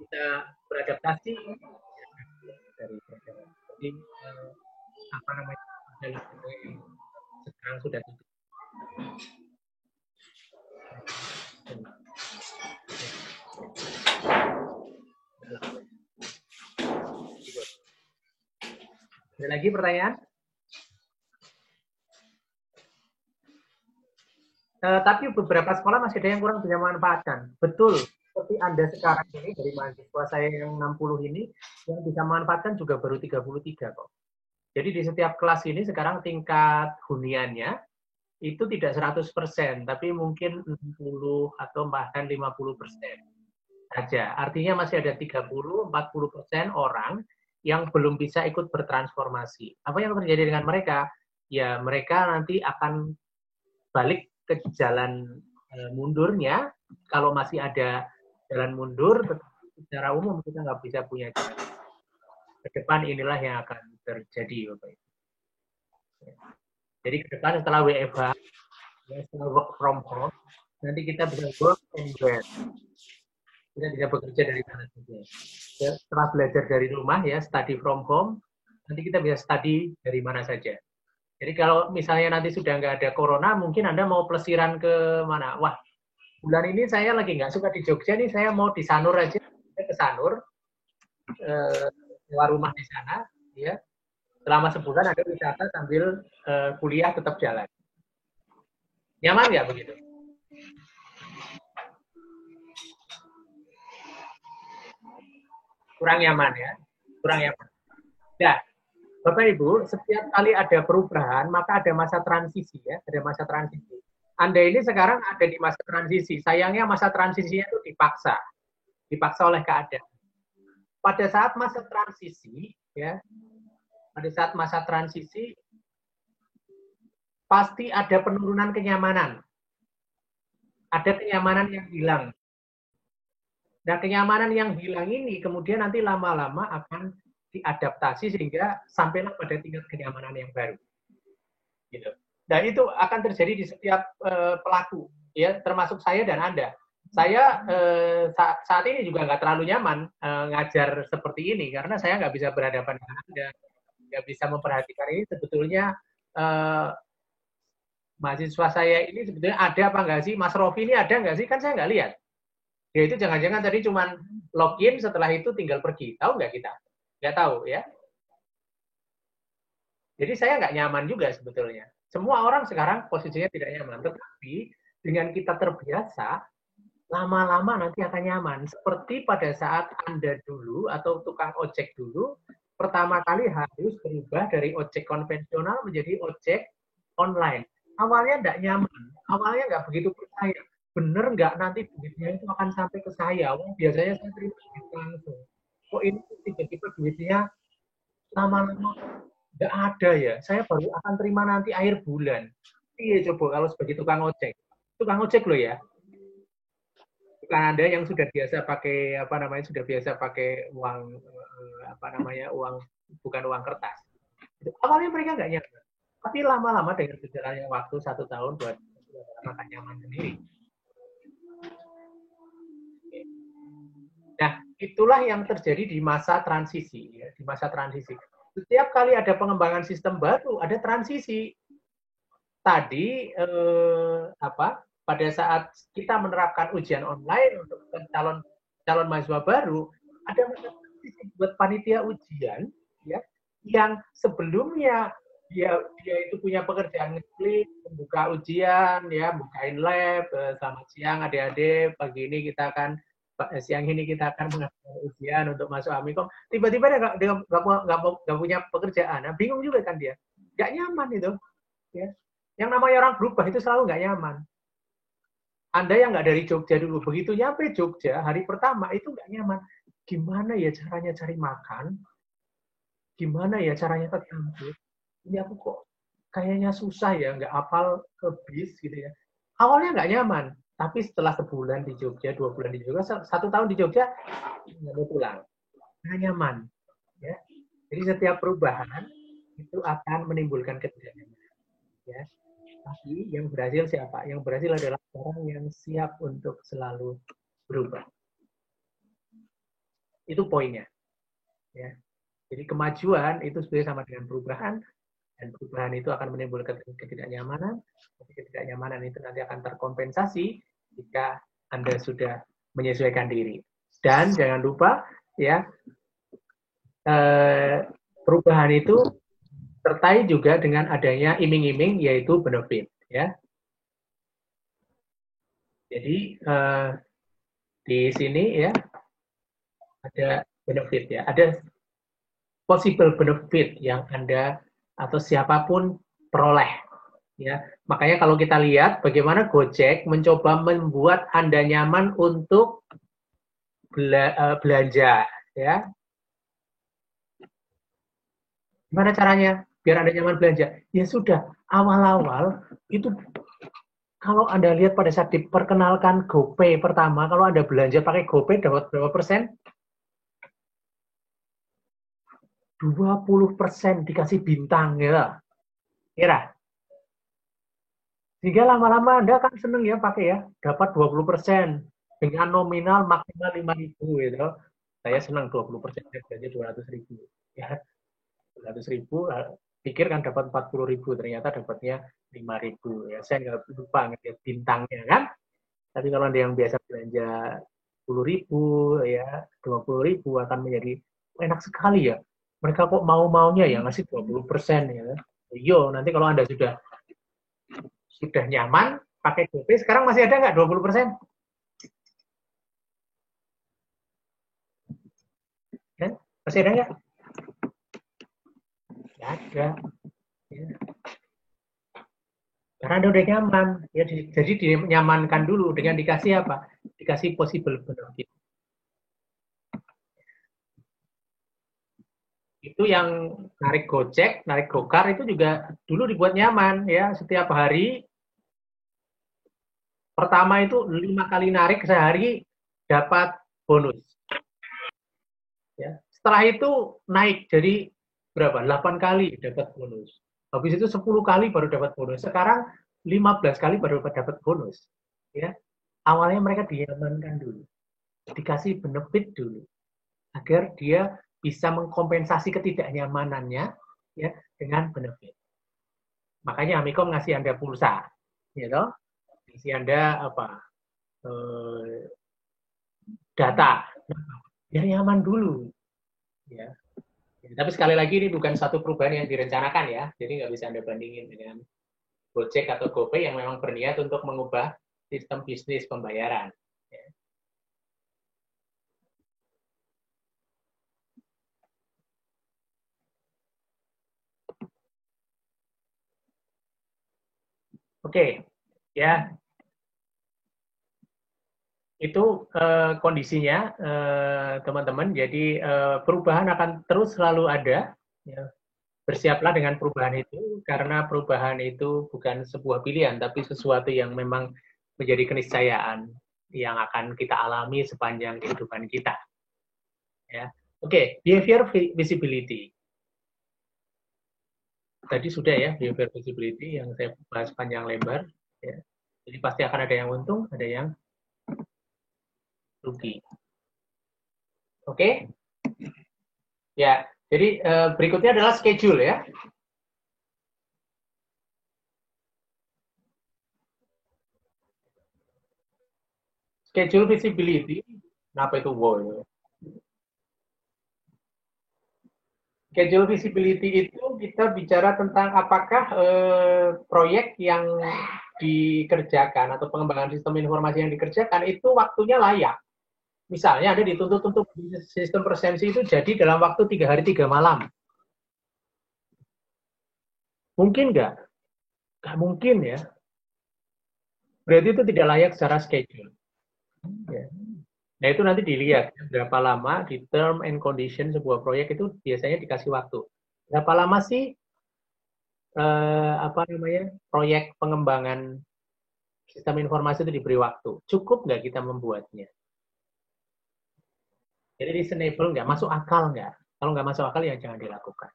kita beradaptasi dari jadi apa namanya yang sekarang sudah tutup. Ada lagi pertanyaan? Tapi beberapa sekolah masih ada yang kurang bisa memanfaatkan. Betul, seperti Anda sekarang ini, dari mahasiswa saya yang 60 ini, yang bisa memanfaatkan juga baru 33 kok. Jadi di setiap kelas ini sekarang tingkat huniannya itu tidak 100%, tapi mungkin 60 atau bahkan 50% saja. Artinya masih ada 30-40% orang yang belum bisa ikut bertransformasi. Apa yang terjadi dengan mereka? Ya mereka nanti akan balik ke jalan mundurnya. Kalau masih ada jalan mundur, secara umum kita nggak bisa punya jalan. Ke depan inilah yang akan terjadi, Bapak Ibu. Jadi ke depan setelah WFH, setelah work from home, nanti kita bisa work anywhere. Kita bisa bekerja dari mana saja. Setelah belajar dari rumah, ya study from home, nanti kita bisa study dari mana saja. Jadi kalau misalnya nanti sudah nggak ada corona, mungkin Anda mau pelesiran ke mana? Wah, bulan ini saya lagi nggak suka di Jogja nih, saya mau di Sanur aja. Saya ke Sanur, sewa rumah di sana, ya. Selama sebulan Anda wisata sambil kuliah tetap jalan. Nyaman nggak begitu? Kurang nyaman ya, kurang nyaman. Nah, Bapak Ibu, setiap kali ada perubahan, maka ada masa transisi ya, ada masa transisi. Anda ini sekarang ada di masa transisi. Sayangnya masa transisinya itu dipaksa oleh keadaan. Pada saat masa transisi, ya, pada saat masa transisi pasti ada penurunan kenyamanan. Ada kenyamanan yang hilang. Nah, kenyamanan yang hilang ini kemudian nanti lama-lama akan diadaptasi sehingga sampailah pada tingkat kenyamanan yang baru. Gitu. Dan itu akan terjadi di setiap pelaku, ya, termasuk saya dan Anda. Saya saat ini juga nggak terlalu nyaman ngajar seperti ini karena saya nggak bisa berhadapan dengan Anda, nggak bisa memperhatikan ini sebetulnya mahasiswa saya ini sebetulnya ada apa nggak sih, Mas Rofi ini ada nggak sih, kan saya nggak lihat. Dia itu jangan-jangan tadi cuma login, setelah itu tinggal pergi. Tahu nggak kita? Nggak tahu, ya. Jadi saya nggak nyaman juga sebetulnya. Semua orang sekarang posisinya tidak nyaman. Tetapi dengan kita terbiasa, lama-lama nanti akan nyaman. Seperti pada saat Anda dulu atau tukang ojek dulu, pertama kali harus berubah dari ojek konvensional menjadi ojek online. Awalnya nggak nyaman. Awalnya nggak begitu percaya. Bener nggak nanti duitnya itu akan sampai ke saya? Wah, biasanya saya terima duit langsung. Kok ini tiba-tiba duitnya lama-lama nggak ada ya? Saya baru akan terima nanti akhir bulan. Iya coba kalau sebagai tukang ojek. Tukang ojek loh ya. Bukan Anda yang sudah biasa pakai sudah biasa pakai uang uang bukan uang kertas. Awalnya mereka nggak nyaman. Tapi lama-lama dengan berjalannya waktu 1 tahun, 2 tahun akan nyaman sendiri. Nah, itulah yang terjadi di masa transisi, ya, di masa transisi. Setiap kali ada pengembangan sistem baru, ada transisi. Tadi pada saat kita menerapkan ujian online untuk calon mahasiswa baru, ada transisi buat panitia ujian, ya, yang sebelumnya dia itu punya pekerjaan ngeklik, membuka ujian, ya, bukain lab, selamat siang adik-adik, pagi ini kita akan siang ini kita akan mengadakan ujian untuk masuk Amikom. Tiba-tiba dia nggak punya pekerjaan, nah, bingung juga kan dia, nggak nyaman itu. Ya. Yang namanya orang berubah itu selalu nggak nyaman. Anda yang nggak dari Jogja dulu, begitu nyampe Jogja hari pertama itu nggak nyaman. Gimana ya caranya cari makan? Gimana ya caranya ke kampus? Ini aku kok kayaknya susah ya, nggak hafal ke bis gitu ya. Awalnya nggak nyaman. Tapi setelah sebulan di Jogja, 2 bulan di Jogja, 1 tahun di Jogja, nggak mau pulang. Nggak nyaman. Ya. Jadi setiap perubahan itu akan menimbulkan ketidaknyamanan. Ya. Tapi yang berhasil siapa? Yang berhasil adalah orang yang siap untuk selalu berubah. Itu poinnya. Ya. Jadi kemajuan itu sebenarnya sama dengan perubahan, dan perubahan itu akan menimbulkan ketidaknyamanan. Ketidaknyamanan itu nanti akan terkompensasi jika Anda sudah menyesuaikan diri. Dan jangan lupa, ya, perubahan itu sertai juga dengan adanya iming-iming, yaitu benefit. Ya. Jadi di sini ya ada benefit, ya, ada possible benefit yang Anda atau siapapun peroleh. Ya, makanya kalau kita lihat bagaimana Gojek mencoba membuat Anda nyaman untuk belanja, ya. Gimana caranya biar Anda nyaman belanja? Ya sudah, awal-awal itu kalau Anda lihat pada saat diperkenalkan GoPay pertama, kalau Anda belanja pakai GoPay dapat berapa persen? 20% dikasih bintang, ya. Kira. Sehingga lama-lama Anda kan seneng ya pakai ya, dapat 20% dengan nominal maksimal 5.000 gitu. Saya senang 20% belanja 200.000. Ya. 200.000, pikir kan dapat 40.000, ternyata dapatnya 5.000. Ya, saya nggak lupa ngeliat bintangnya kan. Tapi kalau Anda yang biasa belanja 10.000, ya 20.000 akan menjadi enak sekali ya. Mereka kok mau-maunya ya ngasih 20%, ya. Yo, nanti kalau Anda sudah nyaman pakai GoPay, sekarang masih ada nggak 20%? Ya, masih ada nggak? Nggak ada. Ya. Karena Anda udah nyaman. Ya, jadi dinyamankan dulu dengan dikasih apa? Dikasih possible benefit. Itu yang narik Gojek, narik Gokar itu juga dulu dibuat nyaman ya. Setiap hari pertama itu 5 kali narik sehari dapat bonus. Ya. Setelah itu naik jadi berapa? 8 kali dapat bonus. Habis itu 10 kali baru dapat bonus. Sekarang 15 kali baru dapat bonus. Ya. Awalnya mereka diamankan dulu. Dikasih benefit dulu. Agar dia bisa mengkompensasi ketidaknyamanannya ya dengan benefit. Makanya Amikom ngasih Anda pulsa, gitu. Ngasih Anda apa? Data. Biar nyaman dulu. Ya. Tapi sekali lagi ini bukan satu perubahan yang direncanakan ya. Jadi nggak bisa Anda bandingin dengan Gojek atau GoPay yang memang berniat untuk mengubah sistem bisnis pembayaran. Ya. Oke, ya itu kondisinya teman-teman. Jadi perubahan akan terus selalu ada. Ya. Bersiaplah dengan perubahan itu karena perubahan itu bukan sebuah pilihan, tapi sesuatu yang memang menjadi keniscayaan yang akan kita alami sepanjang kehidupan kita. Ya, oke, behavior visibility. Tadi sudah ya behavior visibility yang saya bahas panjang lebar. Ya. Jadi pasti akan ada yang untung, ada yang rugi. Oke? Ya, jadi berikutnya adalah schedule ya. Schedule visibility, kenapa itu wow? Schedule visibility itu kita bicara tentang apakah proyek yang dikerjakan atau pengembangan sistem informasi yang dikerjakan itu waktunya layak. Misalnya ada dituntut untuk sistem presensi itu jadi dalam waktu 3 hari 3 malam. Mungkin nggak? Nggak mungkin ya. Berarti itu tidak layak secara schedule. Ya. Nah itu nanti dilihat berapa lama di term and condition sebuah proyek itu biasanya dikasih waktu. Berapa lama sih proyek pengembangan sistem informasi itu diberi waktu? Cukup nggak kita membuatnya? Jadi reasonable nggak? Masuk akal nggak? Kalau nggak masuk akal ya jangan dilakukan.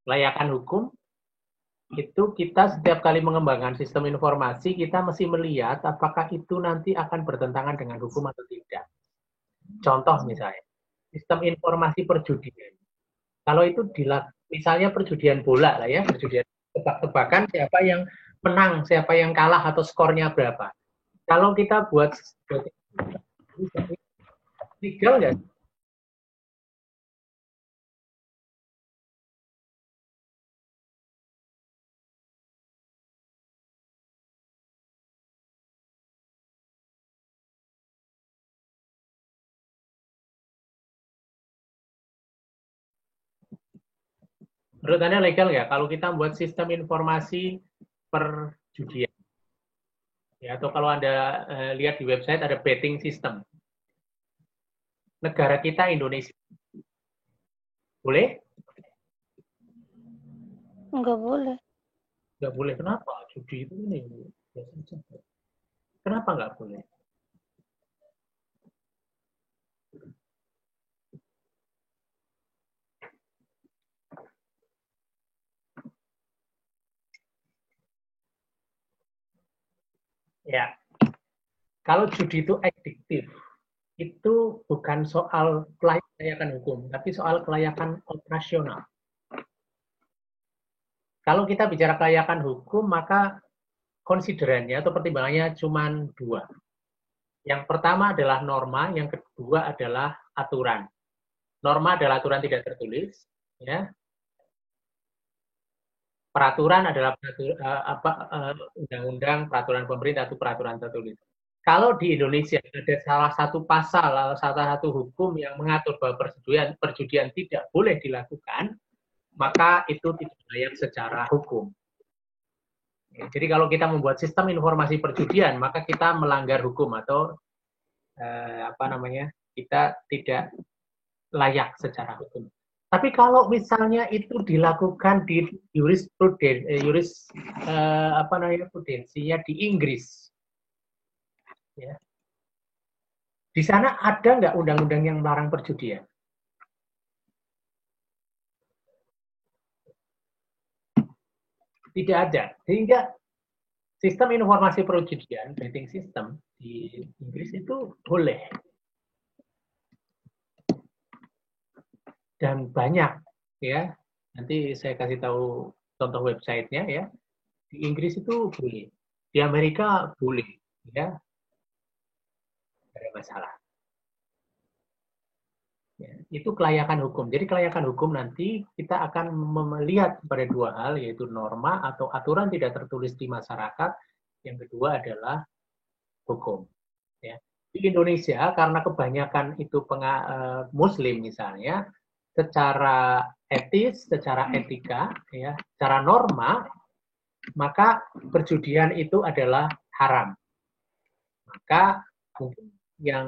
Layakan hukum itu kita setiap kali mengembangkan sistem informasi kita mesti melihat apakah itu nanti akan bertentangan dengan hukum atau tidak. Contoh misalnya sistem informasi perjudian. Kalau itu misalnya perjudian bola lah ya, perjudian tebak-tebakan siapa yang menang, siapa yang kalah atau skornya berapa. Kalau kita buat legal nggak? Menurut Anda legal nggak kalau kita buat sistem informasi perjudian? Ya, atau kalau Anda lihat di website ada betting system. Negara kita Indonesia. Boleh? Enggak boleh. Nggak boleh. Kenapa? Judi itu ini. Kenapa nggak boleh? Ya, kalau judi itu adiktif, itu bukan soal kelayakan hukum, tapi soal kelayakan operasional. Kalau kita bicara kelayakan hukum, maka konsiderannya atau pertimbangannya cuma 2. Yang pertama adalah norma, yang kedua adalah aturan. Norma adalah aturan tidak tertulis, ya. Peraturan adalah undang-undang, peraturan pemerintah itu peraturan tertulis. Kalau di Indonesia ada salah satu pasal, salah satu hukum yang mengatur bahwa perjudian tidak boleh dilakukan, maka itu tidak layak secara hukum. Jadi kalau kita membuat sistem informasi perjudian, maka kita melanggar hukum atau kita tidak layak secara hukum. Tapi kalau misalnya itu dilakukan di jurisprudensinya di Inggris, ya, di sana ada nggak undang-undang yang melarang perjudian? Tidak ada. Sehingga sistem informasi perjudian, betting system di Inggris itu boleh. Dan banyak, ya. Nanti saya kasih tahu contoh websitenya, ya. Di Inggris itu boleh. Di Amerika boleh, ya. Tidak ada masalah. Ya, itu kelayakan hukum. Jadi kelayakan hukum nanti kita akan melihat pada dua hal, yaitu norma atau aturan tidak tertulis di masyarakat. Yang kedua adalah hukum. Ya. Di Indonesia, karena kebanyakan itu Muslim misalnya, secara etis, secara etika, ya, secara norma, maka perjudian itu adalah haram. Maka mungkin yang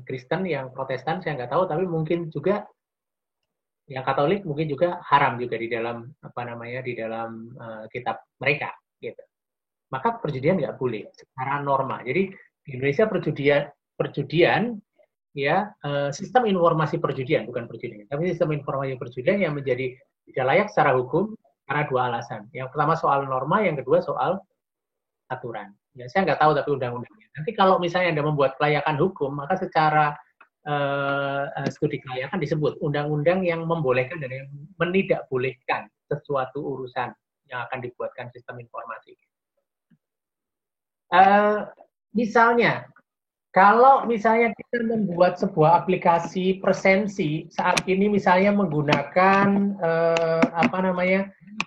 Kristen, yang Protestan saya nggak tahu, tapi mungkin juga yang Katolik mungkin juga haram juga di dalam di dalam kitab mereka, gitu. Maka perjudian nggak boleh secara norma. Jadi di Indonesia perjudian ya, sistem informasi perjudian, bukan perjudian, tapi sistem informasi perjudian yang menjadi tidak layak secara hukum karena dua alasan. Yang pertama soal norma, yang kedua soal aturan. Ya, saya nggak tahu tapi undang-undangnya. Nanti kalau misalnya Anda membuat kelayakan hukum, maka secara studi kelayakan disebut undang-undang yang membolehkan dan yang menidakbolehkan sesuatu urusan yang akan dibuatkan sistem informasi. Misalnya, kalau misalnya kita membuat sebuah aplikasi presensi saat ini, misalnya menggunakan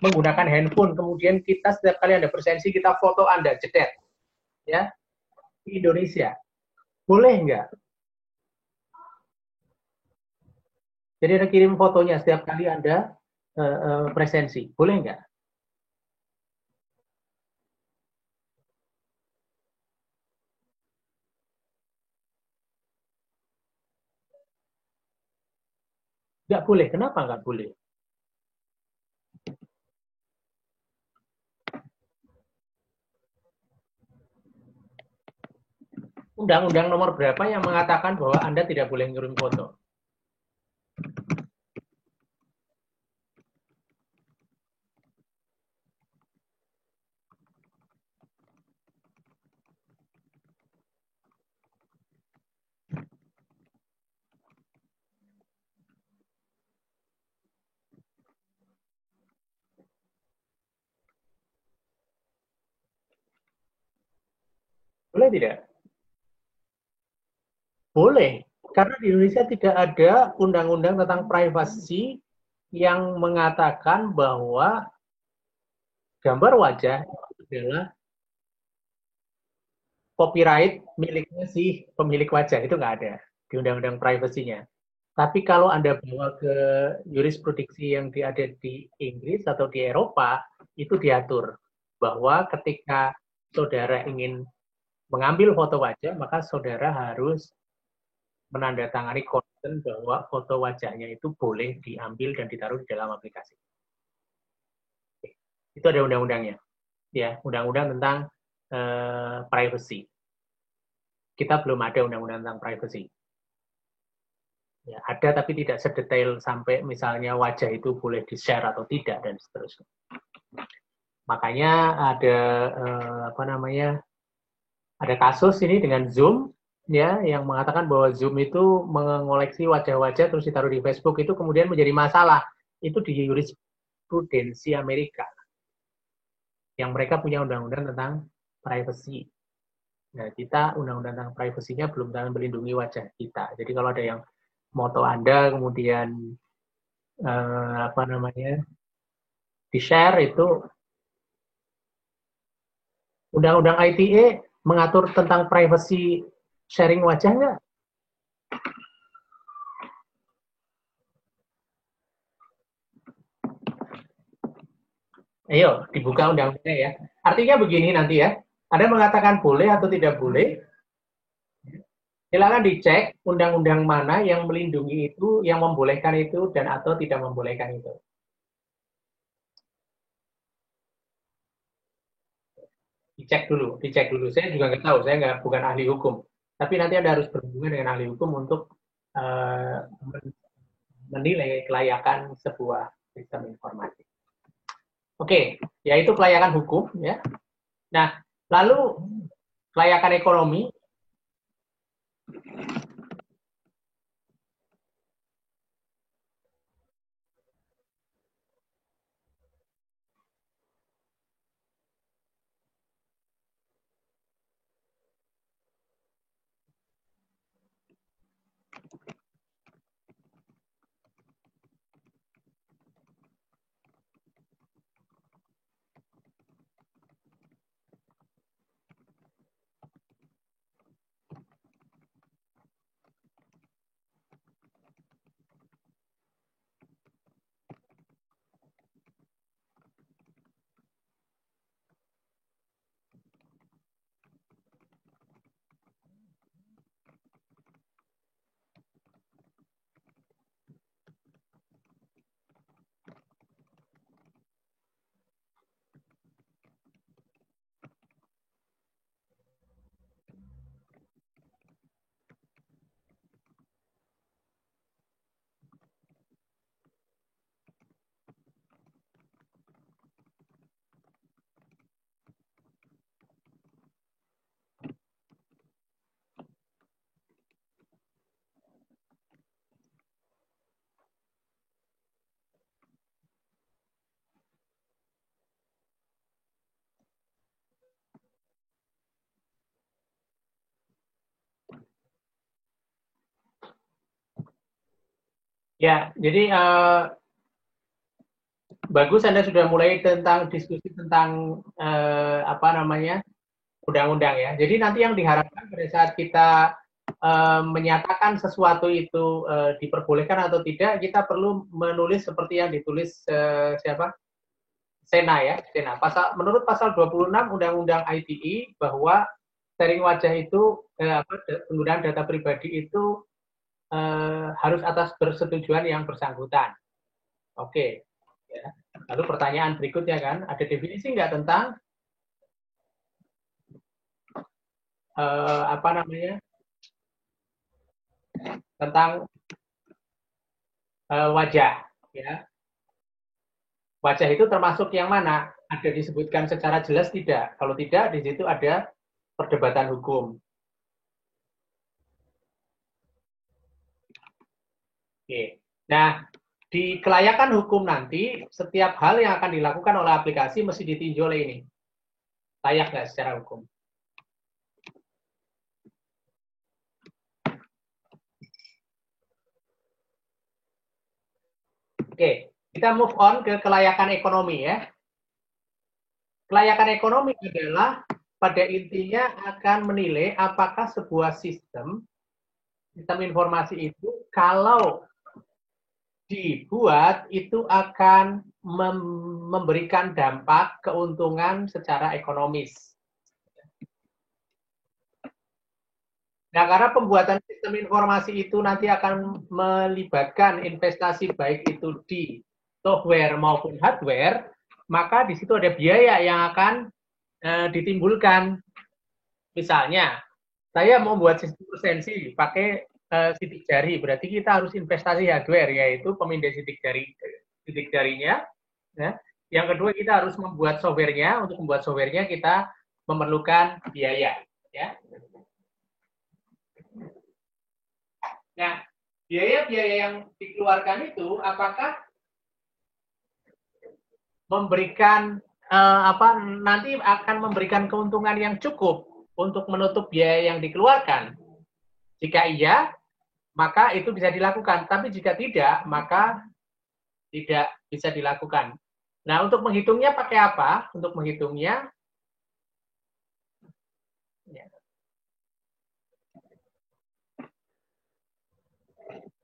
menggunakan handphone, kemudian kita setiap kali ada presensi kita foto Anda jedet, ya, di Indonesia, boleh nggak? Jadi Anda kirim fotonya setiap kali Anda presensi, boleh nggak? Nggak boleh. Kenapa nggak boleh? Undang-undang nomor berapa yang mengatakan bahwa Anda tidak boleh ngirim foto? Boleh tidak? Boleh, karena di Indonesia tidak ada undang-undang tentang privasi yang mengatakan bahwa gambar wajah itu adalah copyright miliknya si pemilik wajah. Itu nggak ada di undang-undang privasinya. Tapi kalau Anda bawa ke jurisprudensi yang ada di Inggris atau di Eropa, itu diatur bahwa ketika saudara ingin mengambil foto wajah, maka saudara harus menandatangani konsen bahwa foto wajahnya itu boleh diambil dan ditaruh di dalam aplikasi. Itu ada undang-undangnya, ya, undang-undang tentang privacy. Kita belum ada undang-undang tentang privacy. Ya, ada tapi tidak sedetail sampai misalnya wajah itu boleh di-share atau tidak dan seterusnya. Makanya ada ada kasus ini dengan Zoom, ya, yang mengatakan bahwa Zoom itu mengoleksi wajah-wajah terus ditaruh di Facebook, itu kemudian menjadi masalah. Itu di jurisprudensi Amerika, yang mereka punya undang-undang tentang privacy. Nah, kita undang-undang tentang privasinya belum dalam melindungi wajah kita. Jadi kalau ada yang foto Anda kemudian di-share, itu undang-undang ITE mengatur tentang privacy sharing wajah nggak? Ayo, dibuka undang-undangnya ya. Artinya begini nanti ya, Anda mengatakan boleh atau tidak boleh, Silakan dicek undang-undang mana yang melindungi itu, yang membolehkan itu, dan atau tidak membolehkan itu. Dicek dulu. Saya juga nggak tahu, saya bukan ahli hukum. Tapi nanti Anda harus berhubungan dengan ahli hukum untuk menilai kelayakan sebuah sistem informasi. Oke, yaitu kelayakan hukum, ya. Nah, lalu kelayakan ekonomi. Ya, jadi bagus Anda sudah mulai tentang diskusi tentang undang-undang ya. Jadi nanti yang diharapkan pada saat kita menyatakan sesuatu itu diperbolehkan atau tidak, kita perlu menulis seperti yang ditulis Sena ya, Sena. Menurut pasal 26 Undang-Undang ITE bahwa sharing wajah itu penggunaan data pribadi itu harus atas persetujuan yang bersangkutan. Oke. Ya. Lalu pertanyaan berikutnya kan, ada definisi nggak tentang tentang wajah, ya. Wajah itu termasuk yang mana? Ada disebutkan secara jelas tidak? Kalau tidak, di situ ada perdebatan hukum. Oke. Nah, di kelayakan hukum nanti, setiap hal yang akan dilakukan oleh aplikasi mesti ditinjau oleh ini. Layak nggak secara hukum? Oke, kita move on ke kelayakan ekonomi ya. Kelayakan ekonomi adalah pada intinya akan menilai apakah sebuah sistem informasi itu kalau dibuat itu akan memberikan dampak keuntungan secara ekonomis. Nah, karena pembuatan sistem informasi itu nanti akan melibatkan investasi baik itu di software maupun hardware, maka di situ ada biaya yang akan ditimbulkan. Misalnya, saya mau buat sistem presensi pakai sidik jari, berarti kita harus investasi hardware, yaitu pemindai sidik jarinya. Ya. Yang kedua, kita harus membuat softwarenya. Untuk membuat softwarenya, kita memerlukan biaya. Ya. Nah, biaya-biaya yang dikeluarkan itu apakah memberikan nanti akan memberikan keuntungan yang cukup untuk menutup biaya yang dikeluarkan? Jika iya, maka itu bisa dilakukan. Tapi jika tidak, maka tidak bisa dilakukan. Nah, untuk menghitungnya pakai apa? Untuk menghitungnya,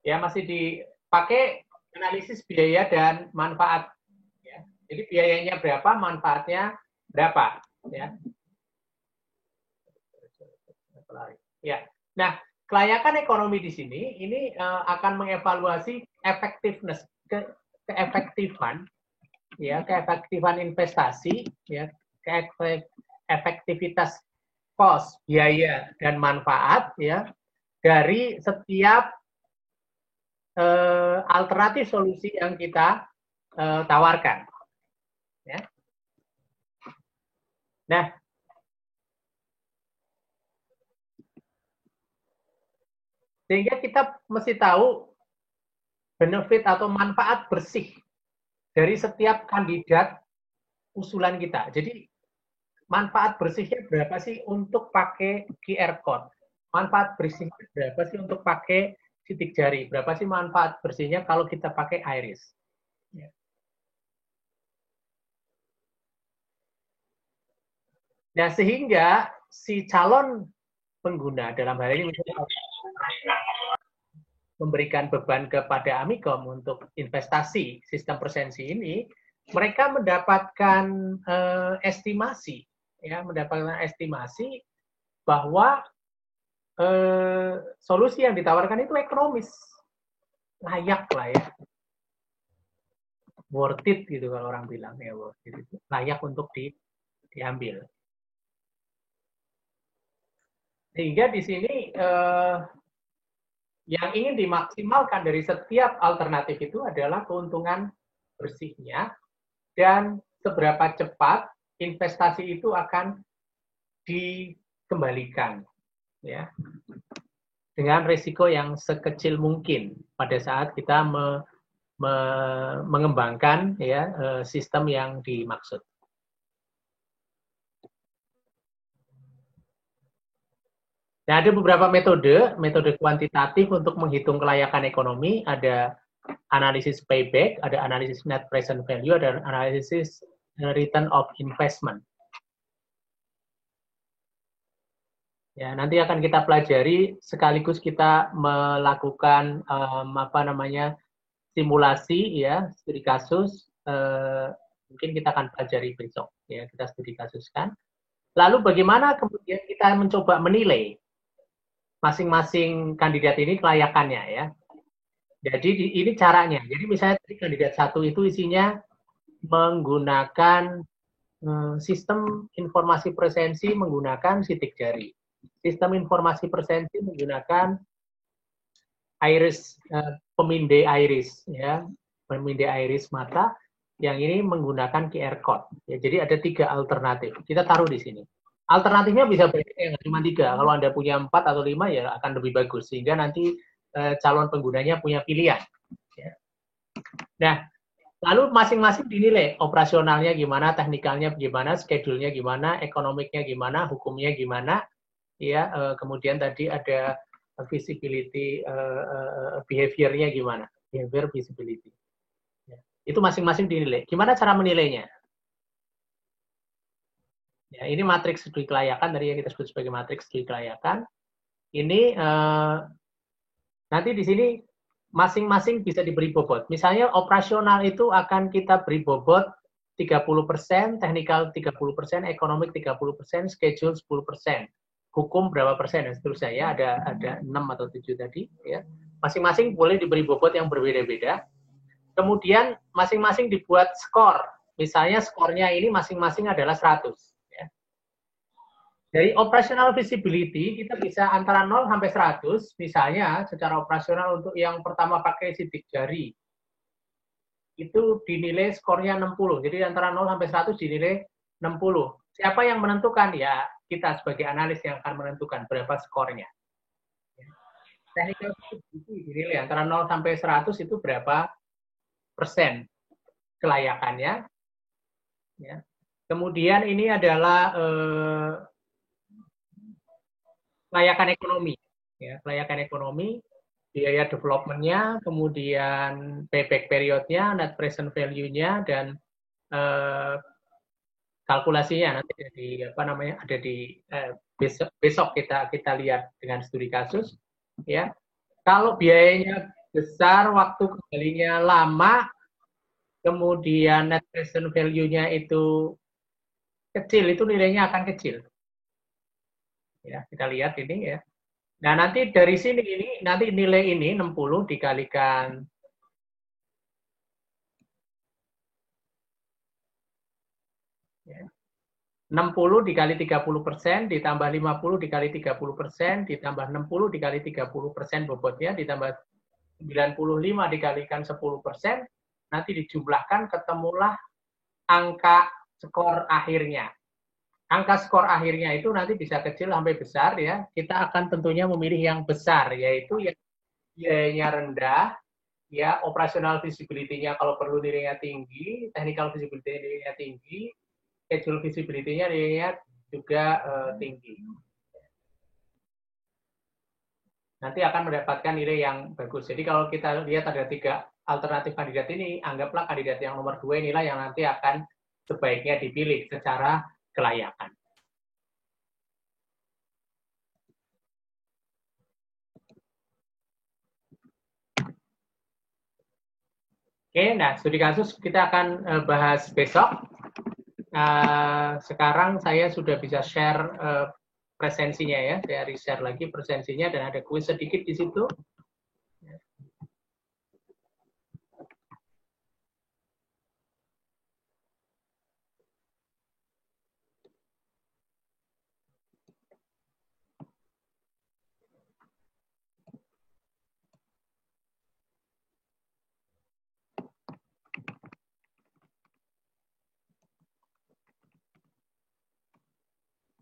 ya masih dipakai analisis biaya dan manfaat. Ya. Jadi biayanya berapa, manfaatnya berapa. Ya. Ya. Nah, kelayakan ekonomi di sini ini akan mengevaluasi efektivitas, keefektifan, ya, keefektifan investasi, ya, efektivitas cost, biaya dan manfaat, ya, dari setiap alternatif solusi yang kita tawarkan. Ya. Nah, sehingga kita mesti tahu benefit atau manfaat bersih dari setiap kandidat usulan kita. Jadi, manfaat bersihnya berapa sih untuk pakai QR code? Manfaat bersihnya berapa sih untuk pakai sidik jari? Berapa sih manfaat bersihnya kalau kita pakai iris? Ya. Nah, sehingga si calon pengguna dalam hal ini misalnya memberikan beban kepada Amikom untuk investasi sistem presensi ini, mereka mendapatkan estimasi, ya, mendapatkan estimasi bahwa solusi yang ditawarkan itu ekonomis, layak lah ya, worth it gitu kalau orang bilang ya, worth it itu layak untuk diambil. Sehingga di sini yang ingin dimaksimalkan dari setiap alternatif itu adalah keuntungan bersihnya dan seberapa cepat investasi itu akan dikembalikan, ya, dengan risiko yang sekecil mungkin pada saat kita mengembangkan, ya, sistem yang dimaksud. Nah, ada beberapa metode kuantitatif untuk menghitung kelayakan ekonomi. Ada analisis payback, ada analisis net present value, ada analisis return of investment. Ya, nanti akan kita pelajari sekaligus kita melakukan simulasi, ya, studi kasus. Mungkin kita akan pelajari besok, ya, kita studi kasuskan. Lalu bagaimana kemudian kita mencoba menilai masing-masing kandidat ini kelayakannya, ya. Jadi ini caranya. Jadi misalnya tadi kandidat 1 itu isinya menggunakan sistem informasi presensi menggunakan sidik jari. Sistem informasi presensi menggunakan iris, pemindai iris, ya, pemindai iris mata. Yang ini menggunakan QR code. Ya, jadi ada 3 alternatif. Kita taruh di sini. Alternatifnya bisa banyak, ya, cuma 3. Kalau Anda punya 4 atau 5 ya akan lebih bagus. Sehingga nanti calon penggunanya punya pilihan. Ya. Nah, lalu masing-masing dinilai operasionalnya gimana, teknikalnya gimana, schedule-nya gimana, ekonomiknya gimana, hukumnya gimana. Ya, kemudian tadi ada visibility, behavior-nya gimana, behavior visibility. Ya. Itu masing-masing dinilai. Gimana cara menilainya? Ya, ini matriks studi kelayakan, tadi yang kita sebut sebagai matriks studi kelayakan. Ini nanti di sini masing-masing bisa diberi bobot. Misalnya operasional itu akan kita beri bobot 30%, teknikal 30%, ekonomik 30%, schedule 10%. Hukum berapa persen dan seterusnya, ya, ada 6 atau 7 tadi, ya. Masing-masing boleh diberi bobot yang berbeda-beda. Kemudian masing-masing dibuat skor. Misalnya skornya ini masing-masing adalah 100. Dari operational visibility, kita bisa antara 0 sampai 100, misalnya secara operasional untuk yang pertama pakai sidik jari, itu dinilai skornya 60. Jadi antara 0 sampai 100 dinilai 60. Siapa yang menentukan? Ya, kita sebagai analis yang akan menentukan berapa skornya. Technical visibility dinilai antara 0 sampai 100 itu berapa persen kelayakannya. Ya. Kemudian ini adalah kelayakan ekonomi, ya, kelayakan ekonomi, biaya development-nya, kemudian payback period-nya, net present value-nya, dan kalkulasinya nanti ada di besok kita lihat dengan studi kasus, ya. Kalau biayanya besar, waktu kembalinya lama, kemudian net present value-nya itu kecil, itu nilainya akan kecil. Ya, kita lihat ini, ya. Nah, nanti dari sini ini nanti nilai ini 60 dikalikan 60 dikali 30% ditambah 50 dikali 30% ditambah 60 dikali 30% bobotnya ditambah 95 dikalikan 10%, nanti dijumlahkan ketemulah angka skor akhirnya. Angka skor akhirnya itu nanti bisa kecil sampai besar ya. Kita akan tentunya memilih yang besar, yaitu yang biayanya rendah, ya operasional visibility-nya kalau perlu nilainya tinggi, technical visibility nilainya tinggi, schedule visibility-nya nilainya juga tinggi. Nanti akan mendapatkan nilai yang bagus. Jadi kalau kita lihat ada 3 alternatif kandidat ini, anggaplah kandidat yang nomor 2 inilah yang nanti akan sebaiknya dipilih secara kelayakan. Oke, nah studi kasus kita akan bahas besok. Sekarang saya sudah bisa share presensinya ya, saya share lagi presensinya dan ada kuis sedikit di situ.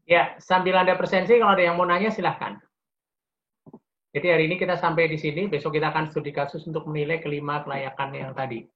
Ya, sambil Anda presensi, kalau ada yang mau nanya silahkan. Jadi hari ini kita sampai di sini, besok kita akan studi kasus untuk menilai kelima kelayakan yang tadi.